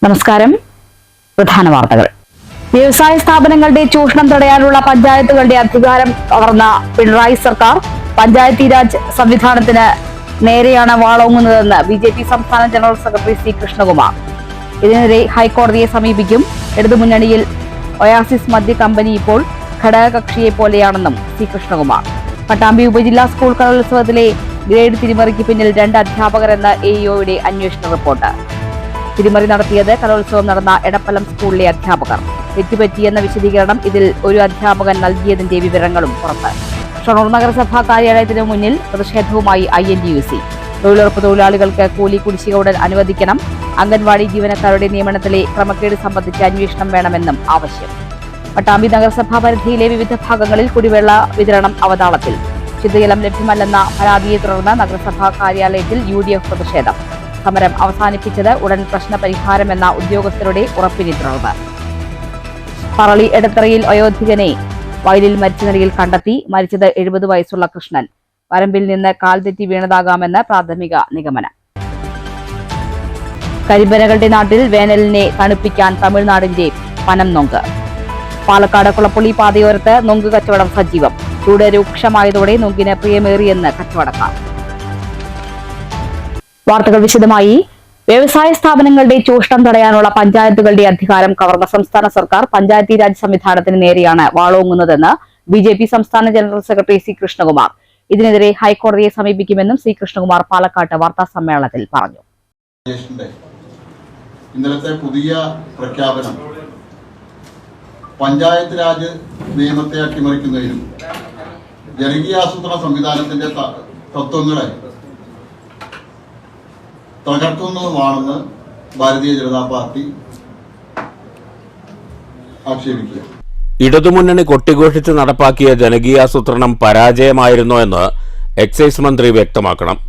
നമസ്കാരം. പ്രധാന വാർത്തകൾ. വ്യവസായ സ്ഥാപനങ്ങളുടെ ചൂഷണം തടയാനുള്ള പഞ്ചായത്തുകളുടെ അധികാരം കവർന്ന പിണറായി സർക്കാർ പഞ്ചായത്തി രാജ് സംവിധാനത്തിന് നേരെയാണ് വാളോങ്ങുന്നതെന്ന് ബിജെപി സംസ്ഥാന ജനറൽ സെക്രട്ടറി സി കൃഷ്ണകുമാർ. ഇതിനെതിരെ ഹൈക്കോടതിയെ സമീപിക്കും. ഇടതുമുന്നണിയിൽ ഒയാസിസ് മദ്യ കമ്പനി ഇപ്പോൾ ഘടകകക്ഷിയെ പോലെയാണെന്നും സി കൃഷ്ണകുമാർ. പട്ടാമ്പി ഉപജില്ലാ സ്കൂൾ കലോത്സവത്തിലെ ഗ്രേഡ് തിരിമറിക്ക് പിന്നിൽ 2 അധ്യാപകരെന്ന എഇഒയുടെ അന്വേഷണ റിപ്പോർട്ട്. തിരിമറി നടത്തിയത് കലോത്സവം നടന്ന എടപ്പലം സ്കൂളിലെ അധ്യാപകർ. തെറ്റുപറ്റിയെന്ന വിശദീകരണം ഇതിൽ ഒരു അധ്യാപകൻ നൽകിയതിന്റെ വിവരങ്ങളും പുറത്ത്. ഷൊർണൂർ നഗരസഭാ കാര്യാലയത്തിന് മുന്നിൽ പ്രതിഷേധവുമായി INTUC. തൊഴിലുറപ്പ് തൊഴിലാളികൾക്ക് കൂലി കുടിശ്ശിക ഉടൻ അനുവദിക്കണം. അംഗൻവാടി ജീവനക്കാരുടെ നിയമനത്തിലെ ക്രമക്കേട് സംബന്ധിച്ച് അന്വേഷണം വേണമെന്നും ആവശ്യം. പട്ടാമ്പി നഗരസഭാ പരിധിയിലെ വിവിധ ഭാഗങ്ങളിൽ കുടിവെള്ള വിതരണം അവതാളത്തിൽ. ശുദ്ധജലം ലഭ്യമല്ലെന്ന പരാതിയെ തുടർന്ന് നഗരസഭാ കാര്യാലയത്തിൽ UDF പ്രതിഷേധം. സമരം അവസാനിപ്പിച്ചത് ഉടൻ പ്രശ്ന പരിഹാരമെന്ന ഉദ്യോഗസ്ഥരുടെ ഉറപ്പിനെ തുടർന്ന്. പറളി എടത്തറയിൽ വയോധികനെ വയലിൽ മരിച്ച നിലയിൽ കണ്ടെത്തി. മരിച്ചത് 70 വയസ്സുള്ള കൃഷ്ണൻ. വരമ്പിൽ നിന്ന് കാൽ തെറ്റി വീണതാകാമെന്ന് പ്രാഥമിക നിഗമനം. കരിമ്പനകളുടെ നാട്ടിൽ വേനലിനെ തണുപ്പിക്കാൻ തമിഴ്നാടിന്റെ പനം നൊങ്ക്. പാലക്കാട് കുളപ്പുള്ളി പാതയോരത്ത് നൊങ്ക് കച്ചവടം സജീവം. ചൂട് രൂക്ഷമായതോടെ നൊങ്കിന് പ്രിയമേറിയെന്ന് കച്ചവടക്കാർ. വാർത്തകൾ വിശദമായി. വ്യവസായ സ്ഥാപനങ്ങളുടെ ചൂഷണം തടയാനുള്ള പഞ്ചായത്തുകളുടെ അധികാരം കവർന്ന സംസ്ഥാന സർക്കാർ പഞ്ചായത്തി രാജ് സംവിധാനത്തിന് നേരെയാണ് വാളോങ്ങുന്നതെന്ന് ബിജെപി സംസ്ഥാന ജനറൽ സെക്രട്ടറി സി കൃഷ്ണകുമാർ. ഇതിനെതിരെ ഹൈക്കോടതിയെ സമീപിക്കുമെന്നും സി കൃഷ്ണകുമാർ പാലക്കാട്ട് വാർത്താ സമ്മേളനത്തിൽ പറഞ്ഞു. ഇന്നലത്തെ പുതിയ പ്രഖ്യാപനം പഞ്ചായത്ത് രാജ് നിയമത്തെ അട്ടിമറിക്കുന്നതിനും ജനകീയാസൂത്രണ സംവിധാനത്തിന്റെ തത്വങ്ങളെ തകർക്കുന്നതുമാണെന്ന് ഭാരതീയ ജനതാ പാർട്ടി ആക്ഷേപിക്കുക. ഇടതുമുന്നണി കൊട്ടിഘോഷിച്ച് നടപ്പാക്കിയ ജനകീയാസൂത്രണം പരാജയമായിരുന്നോ എന്ന് എക്സൈസ് മന്ത്രി വ്യക്തമാക്കണം.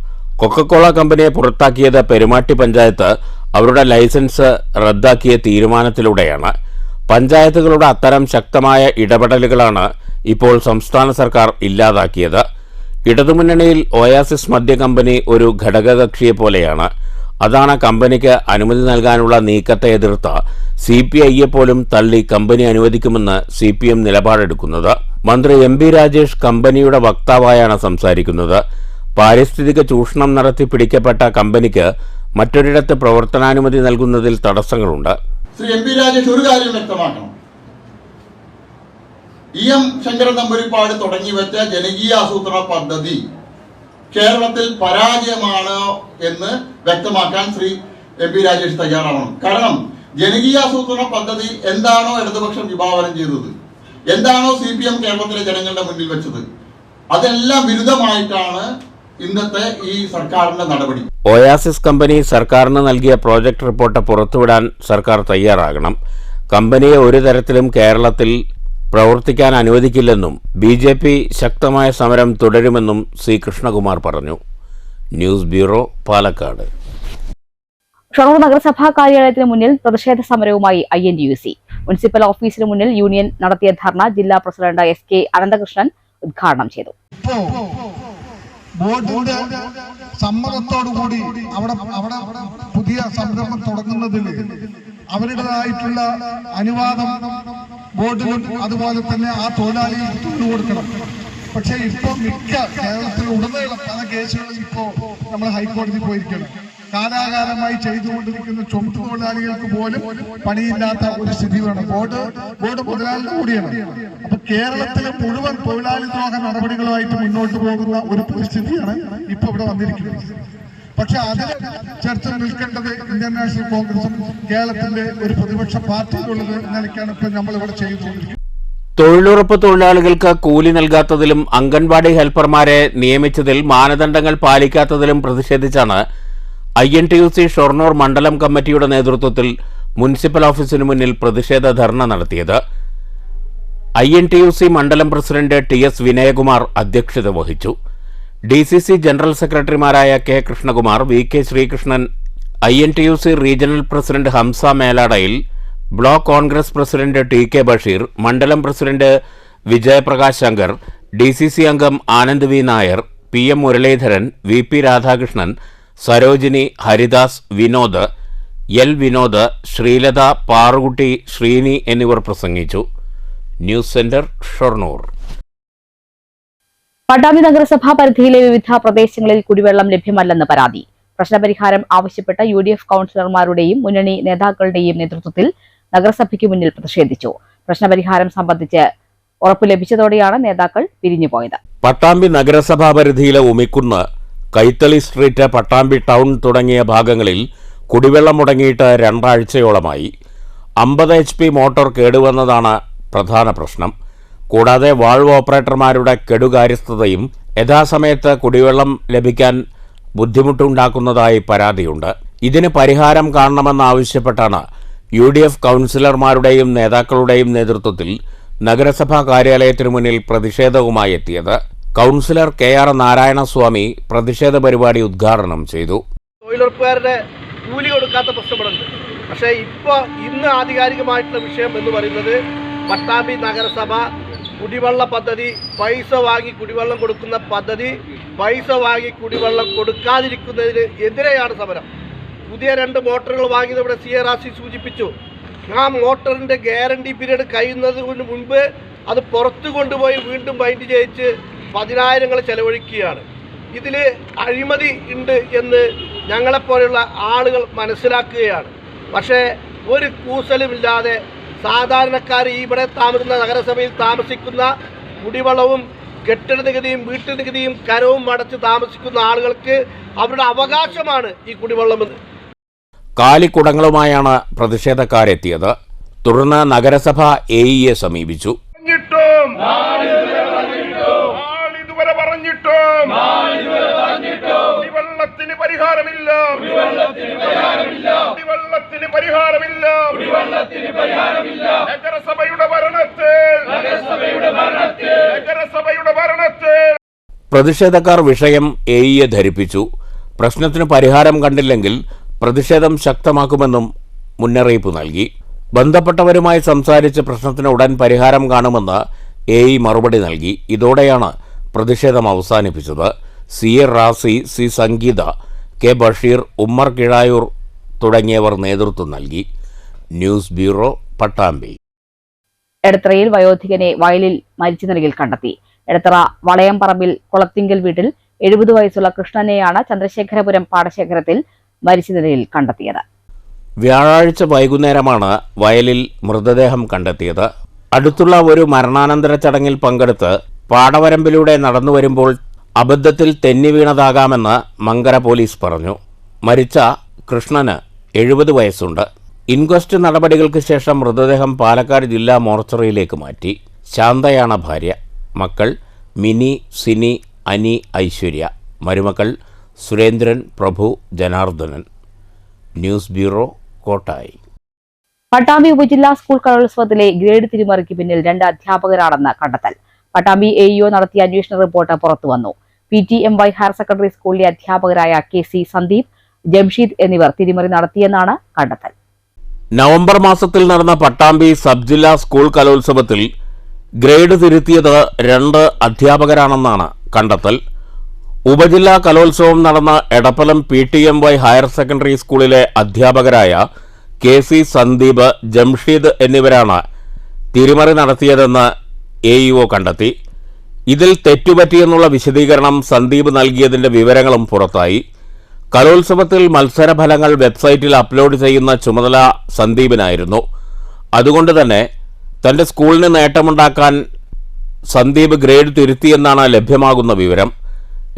കൊക്കക്കോള കമ്പനിയെ പുറത്താക്കിയത് പെരുമാട്ടി പഞ്ചായത്ത് അവരുടെ ലൈസൻസ് റദ്ദാക്കിയ തീരുമാനത്തിലൂടെയാണ്. പഞ്ചായത്തുകളുടെ അത്തരം ശക്തമായ ഇടപെടലുകളാണ് ഇപ്പോൾ സംസ്ഥാന സർക്കാർ ഇല്ലാതാക്കിയത്. ഇടതുമുന്നണിയിൽ ഒയാസിസ് മദ്യ കമ്പനി ഒരു ഘടകകക്ഷിയെ പോലെയാണ്. അതാണ് കമ്പനിക്ക് അനുമതി നൽകാനുള്ള നീക്കത്തെ എതിർത്ത CPIയെ പോലും തള്ളി കമ്പനി അനുവദിക്കുമെന്ന് CPM നിലപാടെടുക്കുന്നത്. മന്ത്രി MP രാജേഷ് കമ്പനിയുടെ വക്താവായാണ് സംസാരിക്കുന്നത്. പാരിസ്ഥിതിക ചൂഷണം നടത്തി പിടിക്കപ്പെട്ട കമ്പനിക്ക് മറ്റൊരിടത്ത് പ്രവർത്തനാനുമതി നൽകുന്നതിൽ തടസ്സങ്ങളുണ്ട്. ശ്രീ MP രാജേഷ് ഒരു കാര്യം വ്യക്തമാക്കണം. EM ശങ്കരൻ നമ്പൂതിരിപ്പാട് തുടങ്ങി വെച്ച ജനകീയാസൂത്രണ പദ്ധതി കേരളത്തിൽ പരാജയമാണ് എന്ന് വ്യക്തമാക്കാൻ ശ്രീ MP രാജേഷ് തയ്യാറാവണം. കാരണം ജനകീയാസൂത്രണ പദ്ധതി എന്താണോ ഇടതുപക്ഷം വിഭാവനം ചെയ്തത്, എന്താണോ CPM കേരളത്തിലെ ജനങ്ങളുടെ മുന്നിൽ വെച്ചത്, അതെല്ലാം വിരുദ്ധമായിട്ടാണ് ഇന്നത്തെ ഈ സർക്കാരിന്റെ നടപടി. ഒയാസിസ് കമ്പനി സർക്കാരിന് നൽകിയ പ്രോജക്ട് റിപ്പോർട്ട് പുറത്തുവിടാൻ സർക്കാർ തയ്യാറാകണം. കമ്പനിയെ ഒരു തരത്തിലും കേരളത്തിൽ പ്രവർത്തിക്കാൻ അനുവദിക്കില്ലെന്നും BJP ശക്തമായ സമരം തുടരുമെന്നും സി കൃഷ്ണകുമാർ പറഞ്ഞു. News bureau, Palakkad. ഷൊർണൂർ നഗരസഭാ കാര്യാലയത്തിന് മുന്നിൽ പ്രതിഷേധ സമരവുമായി INTUC. മുനിസിപ്പൽ ഓഫീസിന് മുന്നിൽ യൂണിയൻ നടത്തിയ ധർണ ജില്ലാ പ്രസിഡന്റ് SK അനന്തകൃഷ്ണൻ ഉദ്ഘാടനം ചെയ്തു. ബോർഡിന്റെ സമ്മതത്തോടുകൂടി അവിടെ പുതിയ സംരംഭം തുടങ്ങുന്നതിൽ അവരുടേതായിട്ടുള്ള അനുവാദം ബോർഡിലും അതുപോലെ തന്നെ ആ തൊഴിലാളികൾക്ക് കൊടുക്കണം. പക്ഷെ ഇപ്പൊ മിക്ക കേരളത്തിൽ ഉടനീളം പല കേസുകളും ഇപ്പോ നമ്മൾ ഹൈക്കോടതി പോയിരിക്കണം. കാലാകാലമായി ചെയ്തുകൊണ്ടിരിക്കുന്ന ചുമട്ട് തൊഴിലാളികൾക്ക് പോലും പണിയില്ലാത്ത ഒരു സ്ഥിതി വേണം. ബോർഡ് മുതലാളിയുടെ കൂടിയാണ്. അപ്പൊ കേരളത്തിലെ മുഴുവൻ തൊഴിലാളി ദ്രോഹ നടപടികളുമായിട്ട് മുന്നോട്ട് പോകുന്ന ഒരു പരിസ്ഥിതിയാണ് ഇപ്പൊ ഇവിടെ വന്നിരിക്കുന്നത്. പക്ഷെ അതിന് ചർച്ച നിൽക്കേണ്ടത് ഇന്ത്യൻ നാഷണൽ കോൺഗ്രസും കേരളത്തിന്റെ ഒരു പ്രതിപക്ഷ പാർട്ടിയിലുള്ളത് നിലയ്ക്കാണ് ഇപ്പൊ നമ്മൾ ഇവിടെ ചെയ്തുകൊണ്ടിരിക്കുന്നത്. തൊഴിലുറപ്പ് തൊഴിലാളികൾക്ക് കൂലി നൽകാത്തതിലും അംഗൻവാടി ഹെൽപ്പർമാരെ നിയമിച്ചതിൽ മാനദണ്ഡങ്ങൾ പാലിക്കാത്തതിലും പ്രതിഷേധിച്ചാണ് INTUC ഷൊർണൂർ മണ്ഡലം കമ്മിറ്റിയുടെ നേതൃത്വത്തിൽ മുനിസിപ്പൽ ഓഫീസിനു മുന്നിൽ പ്രതിഷേധ ധർണ നടത്തിയത്. INTUC മണ്ഡലം പ്രസിഡന്റ് TS വിനയകുമാർ അധ്യക്ഷത വഹിച്ചു. DCC ജനറൽ സെക്രട്ടറിമാരായ K Krishnakumar, VK Sreekrishnan, INTUC regional president Hamsa Meladayil, block Congress president TK Basheer, മണ്ഡലം പ്രസിഡന്റ് വിജയപ്രകാശ് ശങ്കർ, DCC അംഗം Anand V Nair, PM Muraleedharan, VP Radhakrishnan, Sarojini, Haridas, Vinod, L Vinod, Sreelatha, Parukutty, Sreeni എന്നിവർ പ്രസംഗിച്ചു. News centre, Shoranur. പട്ടാമ്പി നഗരസഭാ പരിധിയിലെ വിവിധ പ്രദേശങ്ങളിൽ കുടിവെള്ളം ലഭ്യമല്ലെന്ന് പരാതി. പ്രശ്നപരിഹാരം ആവശ്യപ്പെട്ട UDF കൌൺസിലർമാരുടെയും മുന്നണി നേതാക്കളുടെയും നേതൃത്വത്തിൽ നഗരസഭയ്ക്ക് മുന്നിൽ പ്രതിഷേധിച്ചു. പ്രശ്നപരിഹാരം സംബന്ധിച്ച് ഉറപ്പ് ലഭിച്ചതോടെയാണ് നേതാക്കൾ പിരിഞ്ഞുപോയത്. പട്ടാമ്പി നഗരസഭാ പരിധിയിലെ ഉമിക്കുന്ന്, കൈത്തളി സ്ട്രീറ്റ്, പട്ടാമ്പി ടൗൺ തുടങ്ങിയ ഭാഗങ്ങളിൽ കുടിവെള്ളം മുടങ്ങിയിട്ട് 2 ആഴ്ചയോളമായി. 50 HP മോട്ടോർ കേടുവന്നതാണ് പ്രധാന പ്രശ്നം. കൂടാതെ വാൾവ് ഓപ്പറേറ്റർമാരുടെ കെടുകാര്യസ്ഥതയും യഥാസമയത്ത് കുടിവെള്ളം ലഭിക്കാൻ ബുദ്ധിമുട്ടുണ്ടാക്കുന്നതായി പരാതിയുണ്ട്. ഇതിന് പരിഹാരം കാണണമെന്നാവശ്യപ്പെട്ടാണ് UDF കൌൺസിലർമാരുടെയും നേതാക്കളുടെയും നേതൃത്വത്തിൽ നഗരസഭാ കാര്യാലയത്തിനു മുന്നിൽ പ്രതിഷേധവുമായി എത്തിയത്. കൌൺസിലർ KR നാരായണസ്വാമി പ്രതിഷേധ പരിപാടി ഉദ്ഘാടനം ചെയ്തു. തൊഴിലുറപ്പുകാരുടെ കൂലി കൊടുക്കാത്ത പ്രശ്നപ്പെടുന്നുണ്ട്. പക്ഷേ ഇന്ന് ആധികാരികമായിട്ടുള്ള വിഷയം എന്ന് പറയുന്നത് പട്ടാമ്പി നഗരസഭ കുടിവെള്ള പദ്ധതി, പൈസ വാങ്ങി കുടിവെള്ളം കൊടുക്കുന്ന പദ്ധതി, പൈസ വാങ്ങി കുടിവെള്ളം കൊടുക്കാതിരിക്കുന്നതിന് എതിരെയാണ് സമരം. പുതിയ 2 മോട്ടോറുകൾ വാങ്ങിയത് ഇവിടെ CRC സൂചിപ്പിച്ചു. ആ മോട്ടറിൻ്റെ ഗ്യാരണ്ടി പീരീഡ് കഴിയുന്നതിന് മുൻപ് അത് പുറത്തു കൊണ്ടുപോയി വീണ്ടും ബൈൻഡ് ചെയ്യിച്ച് 10,000 ചെലവഴിക്കുകയാണ്. ഇതിൽ അഴിമതി ഉണ്ട് എന്ന് ഞങ്ങളെപ്പോലെയുള്ള ആളുകൾ മനസ്സിലാക്കുകയാണ്. പക്ഷേ ഒരു കൂസലുമില്ലാതെ സാധാരണക്കാർ ഇവിടെ താമസിക്കുന്ന നഗരസഭയിൽ താമസിക്കുന്ന കുടിവെള്ളവും കെട്ടിട നികുതിയും വീട്ടു നികുതിയും കരവും അടച്ച് താമസിക്കുന്ന ആളുകൾക്ക് അവരുടെ അവകാശമാണ് ഈ കുടിവെള്ളമെന്ന്. കാലിക്കുടങ്ങളുമായാണ് പ്രതിഷേധക്കാരെത്തിയത്. തുടർന്ന് നഗരസഭ AEയെ സമീപിച്ചു. കുടിവെള്ളത്തിന് പരിഹാരമില്ല. നഗരസഭയുടെ ഭരണത്തിൽ പ്രതിഷേധക്കാർ വിഷയം AEയെ ധരിപ്പിച്ചു. പ്രശ്നത്തിന് പരിഹാരം കണ്ടില്ലെങ്കിൽ പ്രതിഷേധം ശക്തമാക്കുമെന്നും മുന്നറിയിപ്പ് നൽകി. ബന്ധപ്പെട്ടവരുമായി സംസാരിച്ച് പ്രശ്നത്തിന് ഉടൻ പരിഹാരം കാണുമെന്ന് AE മറുപടി നൽകി. ഇതോടെയാണ് പ്രതിഷേധം അവസാനിപ്പിച്ചത്. CA റാസി, C സംഗീത, K ബഷീർ, ഉമ്മർ കിഴായൂർ തുടങ്ങിയവർ നേതൃത്വം നൽകി. News bureau, Pattambi. എടത്തറയിൽ വയോധികനെ വയലിൽ മരിച്ച നിലയിൽ കണ്ടെത്തി. എടത്തറ വളയംപറമ്പിൽ കുളത്തിങ്കൽ വീട്ടിൽ 70 വയസ്സുള്ള കൃഷ്ണനെയാണ് ചന്ദ്രശേഖരപുരം പാടശേഖരത്തിൽ മരിച്ച നിലയിൽ കണ്ടെത്തിയത്. വ്യാഴാഴ്ച വൈകുന്നേരമാണ് വയലിൽ മൃതദേഹം കണ്ടെത്തിയത്. അടുത്തുള്ള ഒരു മരണാനന്തര ചടങ്ങിൽ പങ്കെടുത്ത് പാടവരമ്പിലൂടെ നടന്നുവരുമ്പോൾ അബദ്ധത്തിൽ തെന്നി വീണതാകാമെന്ന് മങ്കര പോലീസ് പറഞ്ഞു. മരിച്ച കൃഷ്ണന് 70 വയസ്സുണ്ട്. ഇൻക്വസ്റ്റ് നടപടികൾക്ക് ശേഷം മൃതദേഹം പാലക്കാട് ജില്ലാ മോർച്ചറിയിലേക്ക് മാറ്റി. ശാന്തയാണ് ഭാര്യ. മക്കൾ മിനി, സിനി, അനി, ഐശ്വര്യ. മരുമക്കൾ സുരേന്ദ്രൻ, പ്രഭു, ജനാർദ്ദനൻ. News bureau, Kottayi. പട്ടാമ്പി ഉപജില്ലാ സ്കൂൾ കലോത്സവത്തിലെ ഗ്രേഡ് തിരിമറിക്ക് പിന്നിൽ 2 അധ്യാപകരാണെന്ന് കണ്ടെത്തൽ. പട്ടാമ്പി AEO നടത്തിയ അന്വേഷണ റിപ്പോർട്ട് പുറത്തുവന്നു. PTMY ഹയർ സെക്കൻഡറി സ്കൂളിലെ അധ്യാപകരായ KC സന്ദീപ്, ജംഷീദ് എന്നിവർ തിരിമറി നടത്തിയെന്നാണ് കണ്ടെത്തൽ. നവംബർ മാസത്തിൽ നടന്ന പട്ടാമ്പി സബ് ജില്ലാ സ്കൂൾ കലോത്സവത്തിൽ ഗ്രേഡ് തിരുത്തിയത് 2 അധ്യാപകരാണെന്നാണ് കണ്ടെത്തൽ. ഉപജില്ലാ കലോത്സവം നടന്ന എടപ്പലം PTMY ഹയർ സെക്കൻഡറി സ്കൂളിലെ അധ്യാപകരായ KC സന്ദീപ്, ജംഷീദ് എന്നിവരാണ് തിരിമറി നടത്തിയതെന്ന് AEO കണ്ടെത്തി. ഇതിൽ തെറ്റുപറ്റിയെന്നുള്ള വിശദീകരണം സന്ദീപ് നൽകിയതിന്റെ വിവരങ്ങളും പുറത്തായി. കലോത്സവത്തിൽ മത്സരഫലങ്ങൾ വെബ്സൈറ്റിൽ അപ്ലോഡ് ചെയ്യുന്ന ചുമതല സന്ദീപിനായിരുന്നു. അതുകൊണ്ട് തന്നെ തന്റെ സ്കൂളിന് നേട്ടമുണ്ടാക്കാൻ സന്ദീപ് ഗ്രേഡ് തിരുത്തിയെന്നാണ് ലഭ്യമാകുന്ന വിവരം.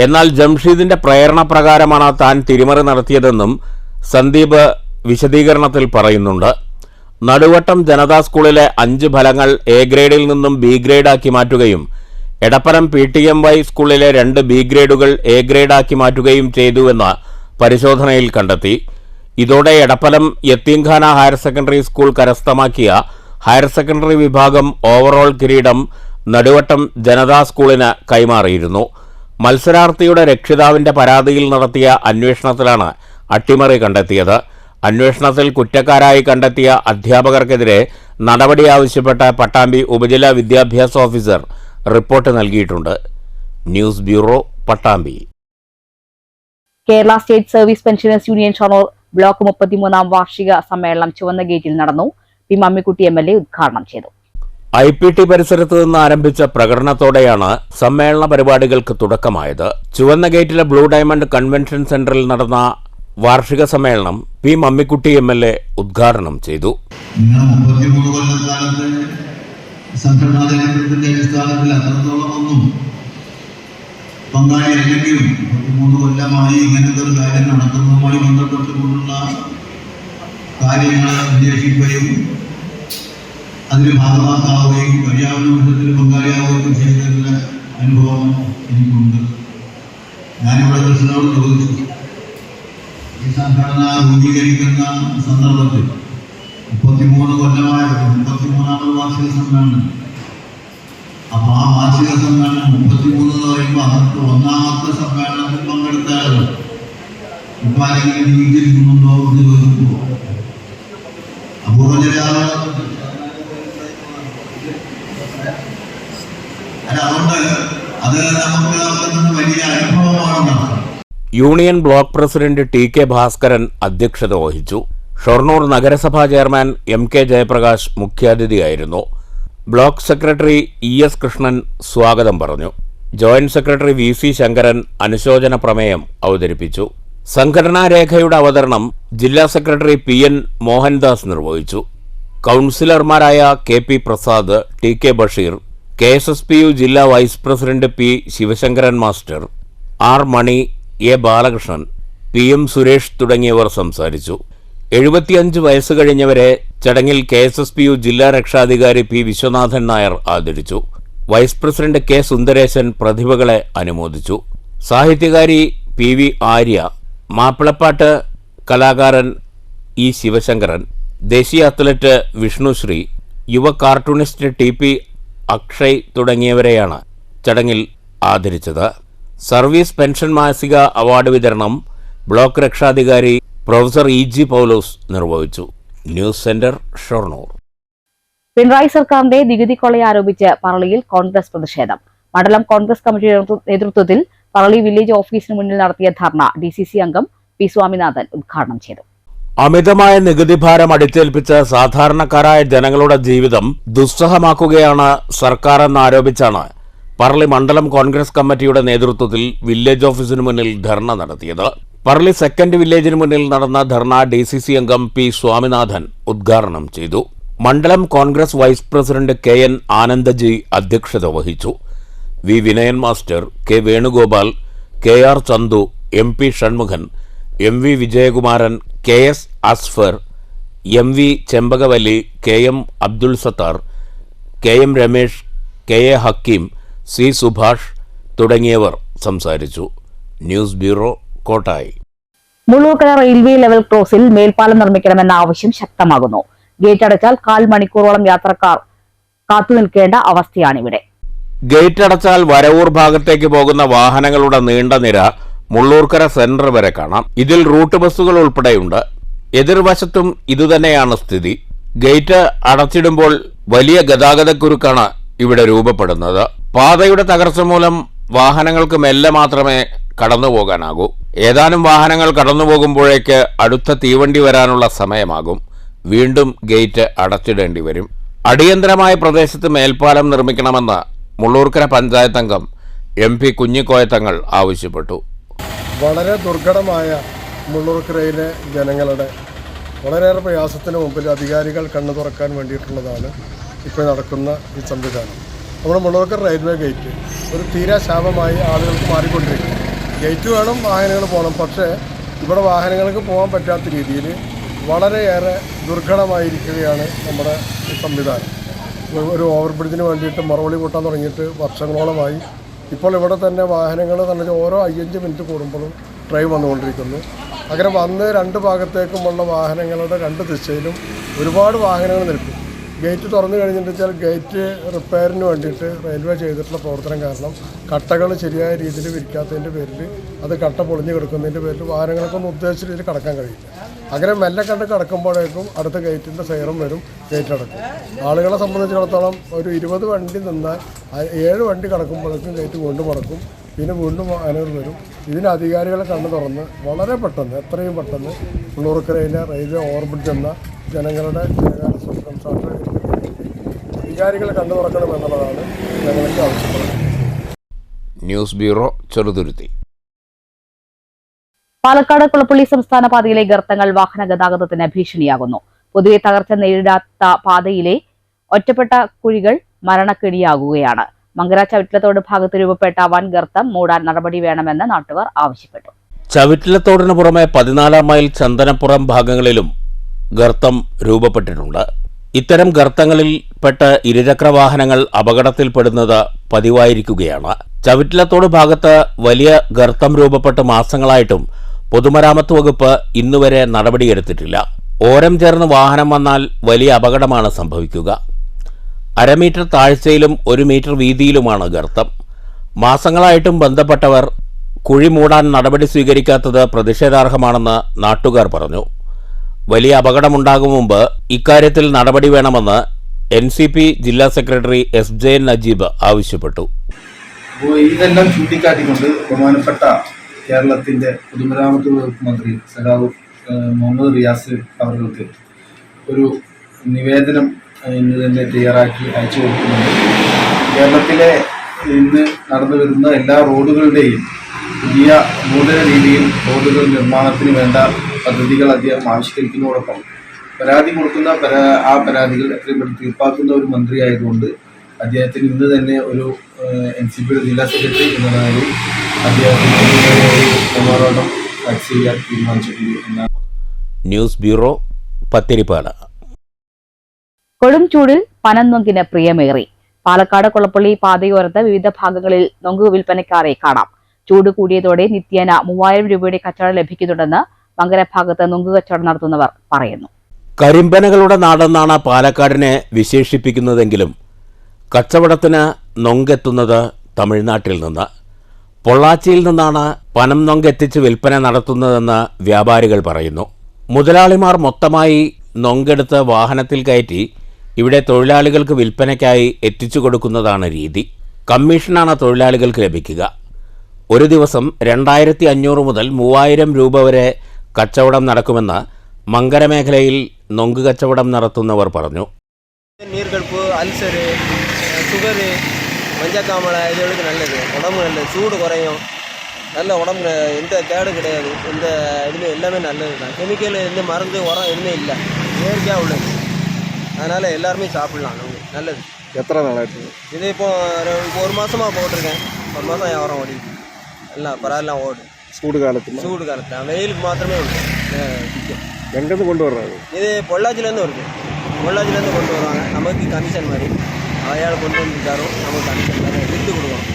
എന്നാൽ ജംഷീദിന്റെ പ്രേരണ പ്രകാരമാണ് താൻ തിരിമറി നടത്തിയതെന്നും സന്ദീപ് വിശദീകരണത്തിൽ പറയുന്നുണ്ട്. നടുവട്ടം ജനതാ സ്കൂളിലെ 5 ഫലങ്ങൾ A ഗ്രേഡിൽ നിന്നും B ഗ്രേഡാക്കി മാറ്റുകയും എടപ്പലം PTMY സ്കൂളിലെ 2 B ഗ്രേഡുകൾ A ഗ്രേഡാക്കി മാറ്റുകയും ചെയ്തുവെന്ന് പരിശോധനയിൽ കണ്ടെത്തി. ഇതോടെ എടപ്പലം യത്തീംഖാന ഹയർ സെക്കൻഡറി സ്കൂൾ കരസ്ഥമാക്കിയ ഹയർ സെക്കൻഡറി വിഭാഗം ഓവറോൾ കിരീടം നടുവട്ടം ജനതാ സ്കൂളിന് കൈമാറിയിരുന്നു. മത്സരാർത്ഥിയുടെ രക്ഷിതാവിന്റെ പരാതിയിൽ നടത്തിയ അന്വേഷണത്തിലാണ് അട്ടിമറി കണ്ടെത്തിയത്. അന്വേഷണത്തിൽ കുറ്റക്കാരായി കണ്ടെത്തിയ അധ്യാപകർക്കെതിരെ നടപടി ആവശ്യപ്പെട്ട് പട്ടാമ്പി ഉപജില്ലാ വിദ്യാഭ്യാസ ഓഫീസർ റിപ്പോർട്ട് നൽകിയിട്ടുണ്ട്. News bureau, Pattambi. Kerala state service pensioners union Shoranur block 33-ാം വാർഷിക സമ്മേളനം ചുവന്ന ഗേറ്റിൽ നടന്നു. പി മമ്മിക്കുട്ടി MLA ഉദ്ഘാടനം ചെയ്തു. IPT പരിസരത്ത് നിന്ന് ആരംഭിച്ച പ്രകടനത്തോടെയാണ് സമ്മേളന പരിപാടികൾക്ക് തുടക്കമായത്. ചുവന്ന ഗേറ്റിലെ ബ്ലൂ ഡയമണ്ട് കൺവെൻഷൻ സെന്ററിൽ നടന്ന വാർഷിക സമ്മേളനം പി മമ്മിക്കുട്ടി MLA ഉദ്ഘാടനം ചെയ്തു. സംഘടനാതന്ത്രത്തിന്റെ അടിസ്ഥാനത്തിൽ അത്രത്തോളം ഒന്നും പങ്കാളിയല്ലെങ്കിലും 13 കൊല്ലമായി ഇങ്ങനത്തെ ഒരു കാര്യം നടക്കുന്നതുമായി ബന്ധപ്പെട്ടുകൊണ്ടുള്ള കാര്യങ്ങൾ അന്വേഷിക്കുകയും അതിന് ഭാഗമാക്കാവുകയും കഴിയാവുന്ന വിധത്തിൽ പങ്കാളിയാവുകയും ചെയ്തതിൻ്റെ അനുഭവം എനിക്കുണ്ട്. ഞാനിവിടെ കൃഷ്ണനോട് ചോദിച്ചു, ഈ സംഘടന രൂപീകരിക്കുന്ന സന്ദർഭത്തിൽ 33 കൊല്ലമായ 33ാമത് വാർഷിക സമ്മേളനം. അപ്പോൾ ആ വാർഷിക സമ്മേളനം 33 എന്ന് പറയുമ്പോൾ അന്നത്തെ 1ാമത്തെ സമ്മേളനത്തിൽ പങ്കെടുത്താലോ ഇപ്പം ആരെങ്കിലും ജീവിച്ചിരിക്കുന്നുണ്ടോ എന്ന് ചോദിക്കുമ്പോൾ അപൂർവ അതുകൊണ്ട് അത് നമുക്ക് വലിയ അനുഭവമാണെന്നാണ്. Union block president TK Bhaskaran അധ്യക്ഷത വഹിച്ചു. ഷൊർണൂർ നഗരസഭാ ചെയർമാൻ MK ജയപ്രകാശ് മുഖ്യാതിഥിയായിരുന്നു. ബ്ലോക്ക് സെക്രട്ടറി ES കൃഷ്ണൻ സ്വാഗതം പറഞ്ഞു. ജോയിന്റ് സെക്രട്ടറി VC ശങ്കരൻ അനുശോചന പ്രമേയം അവതരിപ്പിച്ചു. സംഘടനാ രേഖയുടെ അവതരണം ജില്ലാ സെക്രട്ടറി PN മോഹൻദാസ് നിർവഹിച്ചു. കൗൺസിലർമാരായ KP Prasad, TK Basheer, KSSPU ജില്ലാ vice president P Sivasankaran master, R Mani, A Balakrishnan, PM Suresh തുടങ്ങിയവർ സംസാരിച്ചു. 75 വയസ്സ് കഴിഞ്ഞവരെ ചടങ്ങിൽ KSSPU ജില്ലാ രക്ഷാധികാരി P വിശ്വനാഥൻ നായർ ആദരിച്ചു. വൈസ് പ്രസിഡന്റ് K സുന്ദരേശൻ പ്രതിഭകളെ അനുമോദിച്ചു. സാഹിത്യകാരി PV ആര്യ, മാപ്പിളപ്പാട്ട് കലാകാരൻ E ശിവശങ്കരൻ, ദേശീയ അത്ലറ്റ് വിഷ്ണുശ്രീ, യുവ കാർട്ടൂണിസ്റ്റ് TP അക്ഷയ് തുടങ്ങിയവരെയാണ് ചടങ്ങിൽ ആദരിച്ചത്. സർവീസ് പെൻഷൻ മാസിക അവാർഡ് വിതരണം ബ്ലോക്ക് രക്ഷാധികാരി പ്രൊഫസർ EG പൗലോസ് നിർവഹിച്ചു. News centre, Shoranur. പിണറായി സർക്കാരിന്റെ നികുതി കൊള്ളയെ ആരോപിച്ച് പറളിയിൽ കോൺഗ്രസ് പ്രതിഷേധം. മണ്ഡലം കോൺഗ്രസ് കമ്മിറ്റിയുടെ നേതൃത്വത്തിൽ പറളി വില്ലേജ് ഓഫീസിന് മുന്നിൽ നടത്തിയ ധർണ DCC അംഗം P സ്വാമിനാഥൻ ഉദ്ഘാടനം ചെയ്തു. അമിതമായ നികുതി ഭാരം അടിച്ചേൽപ്പിച്ച് സാധാരണക്കാരായ ജനങ്ങളുടെ ജീവിതം ദുസ്സഹമാക്കുകയാണ് സർക്കാർ എന്നാരോപിച്ചാണ് പറളി മണ്ഡലം കോൺഗ്രസ് കമ്മിറ്റിയുടെ നേതൃത്വത്തിൽ വില്ലേജ് ഓഫീസിന് മുന്നിൽ ധർണ നടത്തിയത്. പറളി സെക്കൻഡ് വില്ലേജിന് മുന്നിൽ നടന്ന ധർണ DCC അംഗം P സ്വാമിനാഥൻ ഉദ്ഘാടനം ചെയ്തു. മണ്ഡലം Congress vice president KN Anandaji അധ്യക്ഷത വഹിച്ചു. V Vinayan master, K Venugopal, KR Chandu, MP Shanmukhan, MV Vijayakumaran, KS Asfar, MV Chembakavalli, KM Abdul Sathar, KM Ramesh, KA Hakeem, C Subhash തുടങ്ങിയവർ സംസാരിച്ചു. News bureau, Kottayi. Mullurkara railway level ക്രോസിൽ മേൽപ്പാലം നിർമ്മിക്കണമെന്ന ആവശ്യം ശക്തമാകുന്നു. ഗേറ്റ് അടച്ചാൽ 1/4 മണിക്കൂറോളം യാത്രക്കാർ കാത്തുനിൽക്കേണ്ട അവസ്ഥയാണിവിടെ. ഗേറ്റ് അടച്ചാൽ വരവൂർ ഭാഗത്തേക്ക് പോകുന്ന വാഹനങ്ങളുടെ നീണ്ട നിര മുള്ളൂർക്കര സെന്റർ വരെ കാണാം. ഇതിൽ റൂട്ട് ബസ്സുകൾ ഉൾപ്പെടെയുണ്ട്. എതിർവശത്തും ഇതുതന്നെയാണ് സ്ഥിതി. ഗേറ്റ് അടച്ചിടുമ്പോൾ വലിയ ഗതാഗതക്കുരുക്കാണ് ഇവിടെ രൂപപ്പെടുന്നത്. പാതയുടെ തകർച്ച മൂലം വാഹനങ്ങൾക്ക് മെല്ലെ മാത്രമേ കടന്നുപോകാനാകൂ. ഏതാനും വാഹനങ്ങൾ കടന്നുപോകുമ്പോഴേക്ക് അടുത്ത തീവണ്ടി വരാനുള്ള സമയമാകും. വീണ്ടും ഗേറ്റ് അടച്ചിടേണ്ടി വരും. അടിയന്തരമായ പ്രദേശത്ത് മേൽപ്പാലം നിർമ്മിക്കണമെന്ന് മുള്ളൂർക്കര പഞ്ചായത്ത് അംഗം MP കുഞ്ഞിക്കോയത്തങ്ങൾ ആവശ്യപ്പെട്ടു. വളരെ ദുർഘടമായ മുള്ളൂർക്കരയിലെ ജനങ്ങളുടെ വളരെയേറെ പ്രയാസത്തിന് മുമ്പിൽ അധികാരികൾ കണ്ണു തുറക്കാൻ വേണ്ടിയിട്ടുള്ളതാണ് ഇപ്പോൾ നടക്കുന്ന ഈ സംവിധാനം. നമ്മുടെ മുള്ളൂർക്കര റെയിൽവേ ഗേറ്റ് ഒരു തീരാ ശാപമായി ആളുകൾക്ക് മാറിക്കൊണ്ടിരിക്കുന്നു. ഗേറ്റ് വേണം, വാഹനങ്ങൾ പോകണം. പക്ഷേ ഇവിടെ വാഹനങ്ങൾക്ക് പോകാൻ പറ്റാത്ത രീതിയിൽ വളരെയേറെ ദുർഘടമായിരിക്കുകയാണ് നമ്മുടെ ഈ സംവിധാനം. ഒരു ഓവർ ബ്രിഡ്ജിന് വേണ്ടിയിട്ട് മറുപടി കൂട്ടാൻ തുടങ്ങിയിട്ട് വർഷങ്ങളോളമായി. ഇപ്പോൾ ഇവിടെ തന്നെ വാഹനങ്ങൾ തന്നെ ഓരോ 5 മിനിറ്റ് കൂടുമ്പോഴും ഡ്രൈവ് വന്നുകൊണ്ടിരിക്കുന്നു. അങ്ങനെ വന്ന് 2 ഭാഗത്തേക്കുമുള്ള വാഹനങ്ങളുടെ 2 ദിശയിലും ഒരുപാട് വാഹനങ്ങൾ നിൽക്കും. ഗേറ്റ് തുറന്നു കഴിഞ്ഞിട്ടുവെച്ചാൽ ഗേറ്റ് റിപ്പയറിന് വേണ്ടിയിട്ട് റെയിൽവേ ചെയ്തിട്ടുള്ള പ്രവർത്തനം കാരണം കട്ടകൾ ശരിയായ രീതിയിൽ വിരിക്കാത്തതിൻ്റെ പേരിൽ അത് കട്ട പൊളിഞ്ഞ് കിടക്കുന്നതിൻ്റെ പേരിൽ വാഹനങ്ങൾക്കൊന്നും ഉദ്ദേശിച്ച രീതിയിൽ കടക്കാൻ കഴിയില്ല. അങ്ങനെ മെല്ലെ കണ്ട് കിടക്കുമ്പോഴേക്കും അടുത്ത ഗേറ്റിൻ്റെ സൈറം വരും, ഗേറ്റ് അടക്കും. ആളുകളെ സംബന്ധിച്ചിടത്തോളം ഒരു 20 വണ്ടി നിന്നാൽ 7 വണ്ടി കിടക്കുമ്പോഴേക്കും ഗേറ്റ് വീണ്ടും അടക്കും. പിന്നെ വീണ്ടും വാഹനങ്ങൾ വരും. ഇതിന് അധികാരികളെ കണ്ണു തുറന്ന് വളരെ പെട്ടെന്ന്, എത്രയും പെട്ടെന്ന് മുള്ളൂർക്കരയിലെ റെയിൽവേ ഓവർബ്രിഡ്ജ് എന്ന ജനങ്ങളുടെ ജനകാല സ്വപ്നം സാക്ഷാത്കരിക്കുന്നതിന് അധികാരികളെ കണ്ണു തുറക്കണമെന്നുള്ളതാണ് ഞങ്ങൾക്ക് ആവശ്യപ്പെടുന്നത്. News bureau, Cheruthuruthy. പാലക്കാട് കുളപ്പള്ളി സംസ്ഥാന പാതയിലെ ഗർത്തങ്ങൾ വാഹന ഗതാഗതത്തിന് ഭീഷണിയാകുന്നു. പൊതുവെ തകർച്ച നേരിടാത്ത പാതയിലെ ഒറ്റപ്പെട്ട കുഴികൾ മരണക്കെണിയാകുകയാണ്. മങ്കര ചവിട്ടിലത്തോട് ഭാഗത്ത് രൂപപ്പെട്ട വൻ ഗർത്തം മൂടാൻ നടപടി വേണമെന്ന് നാട്ടുകാർ ആവശ്യപ്പെട്ടു. ചവിട്ടിലത്തോടിന് പുറമെ 14 മൈൽ ചന്ദനപ്പുറം ഭാഗങ്ങളിലും ഗർത്തം രൂപപ്പെട്ടിട്ടുണ്ട്. ഇത്തരം ഗർത്തങ്ങളിൽ പെട്ട് ഇരുചക്ര വാഹനങ്ങൾ അപകടത്തിൽപ്പെടുന്നത് പതിവായിരിക്കുകയാണ്. ചവിട്ടിലത്തോട് ഭാഗത്ത് വലിയ ഗർത്തം രൂപപ്പെട്ട് മാസങ്ങളായിട്ടും പൊതുമരാമത്ത് വകുപ്പ് ഇന്നുവരെ നടപടിയെടുത്തിട്ടില്ല. ഓരം ചേർന്ന് വാഹനം വന്നാൽ വലിയ അപകടമാണ് സംഭവിക്കുക. 1/2 മീറ്റർ താഴ്ചയിലും 1 മീറ്റർ വീതിയിലുമാണ് ഗർത്തം. മാസങ്ങളായിട്ടും ബന്ധപ്പെട്ടവർ കുഴി മൂടാൻ നടപടി സ്വീകരിക്കാത്തത് പ്രതിഷേധാർഹമാണെന്ന് നാട്ടുകാർ പറഞ്ഞു. വലിയ അപകടമുണ്ടാകും മുമ്പ് ഇക്കാര്യത്തിൽ നടപടി വേണമെന്ന് NCP ജില്ലാ സെക്രട്ടറി SJ നജീബ് ആവശ്യപ്പെട്ടു. ഇതെല്ലാം ചൂണ്ടിക്കാട്ടിക്കൊണ്ട് ബഹുമാനപ്പെട്ട കേരളത്തിൻ്റെ പൊതുമരാമത്ത് വകുപ്പ് മന്ത്രി സഖാവ് മുഹമ്മദ് റിയാസ് അവർക്ക് ഒരു നിവേദനം ഇന്ന് തന്നെ തയ്യാറാക്കി അയച്ചു കൊടുക്കുന്നുണ്ട്. കേരളത്തിലെ ഇന്ന് നടന്നു വരുന്ന എല്ലാ റോഡുകളുടെയും പുതിയ നൂതന രീതിയിൽ റോഡുകൾ നിർമ്മാണത്തിന് വേണ്ട പദ്ധതികൾ അദ്ദേഹം ആവിഷ്കരിക്കുന്നതോടൊപ്പം പരാതി കൊടുക്കുന്ന ആ പരാതികൾ എത്രയും പെട്ടെന്ന് തീർപ്പാക്കുന്ന ഒരു മന്ത്രിയായതുകൊണ്ട് അദ്ദേഹത്തിന് ഇന്ന് തന്നെ ഒരു NCP ജില്ലാ സെക്രട്ടറി എന്ന നിലയിൽ അദ്ദേഹത്തിന് മെമ്മോറാണ്ടം ഫാക്സ് ചെയ്യാൻ തീരുമാനിച്ചിട്ടുണ്ട് എന്നാണ്. News bureau, Pathirippala. കൊടും ചൂടിൽ പനന്നൊങ്കിന് പ്രിയമേറി. പാലക്കാട് കുളപ്പള്ളി പാതയോരത്ത് വിവിധ ഭാഗങ്ങളിൽ നൊങ്ക് വിൽപ്പനക്കാരെ കാണാം. ചൂട് കൂടിയതോടെ നിത്യേന 3000 രൂപയുടെ കച്ചവടം ലഭിക്കുന്നുണ്ടെന്ന് മങ്കര ഭാഗത്ത് നൊങ്ക് കച്ചവടം നടത്തുന്നവർ പറയുന്നു. കരിമ്പനകളുടെ നാടെന്നാണ് പാലക്കാടിനെ വിശേഷിപ്പിക്കുന്നതെങ്കിലും കച്ചവടത്തിന് നൊങ്കെത്തുന്നത് തമിഴ്നാട്ടിൽ നിന്ന്. പൊള്ളാച്ചിയിൽ നിന്നാണ് പനം നൊങ്കെത്തിച്ച് വിൽപ്പന നടത്തുന്നതെന്ന് വ്യാപാരികൾ പറയുന്നു. മുതലാളിമാർ മൊത്തമായി നൊങ്കെടുത്ത് വാഹനത്തിൽ കയറ്റി ഇവിടെ തൊഴിലാളികൾക്ക് വിൽപ്പനയ്ക്കായി എത്തിച്ചു കൊടുക്കുന്നതാണ് രീതി. കമ്മീഷനാണ് തൊഴിലാളികൾക്ക് ലഭിക്കുക. ഒരു ദിവസം 2500 മുതൽ 3000 രൂപ വരെ കച്ചവടം നടക്കുമെന്ന് മങ്കര മേഖലയിൽ നൊങ്ക് കച്ചവടം നടത്തുന്നവർ പറഞ്ഞു. നീർക്കെടുപ്പ്, അൾസർ, ഷുഗർ, മഞ്ചക്കാമള ഇതുകൾക്ക് നല്ലത്. ഉടമ്പ് നല്ലത്, ചൂട് കുറയും, நல்ல உடம்புல எந்த கேடு கிடையாது. எந்த இதுலையும் எல்லாமே நல்லது தான். கெமிக்கல் எந்த மருந்து உரம் எதுவுமே இல்லை, இயற்கையாக உள்ளது. அதனால் எல்லாருமே சாப்பிட்லாம். நல்லது. എത്ര നാളായിട്ട് இது இப்போ ஒரு மாதமாக போட்டிருக்கேன். 1 மாதம் வியாபாரம் ஓடிட்டு எல்லாம் பரவாயில்லாம் ஓடும். ചൂട് കാലത്ത് சூடு காலத்தில் வெயிலுக்கு மாத்திரமே உண்டு. എങ്ങനെ കൊണ്ടുവരാറ്? இது பொள்ளாச்சிலேருந்து வருது. பொள்ளாச்சிலேருந்து கொண்டு வருவாங்க. நமக்கு கமிஷன் மாதிரி அவையால் கொண்டு வந்து தரும். நமக்கு கமிஷன் மாதிரி விட்டு கொடுக்கணும்.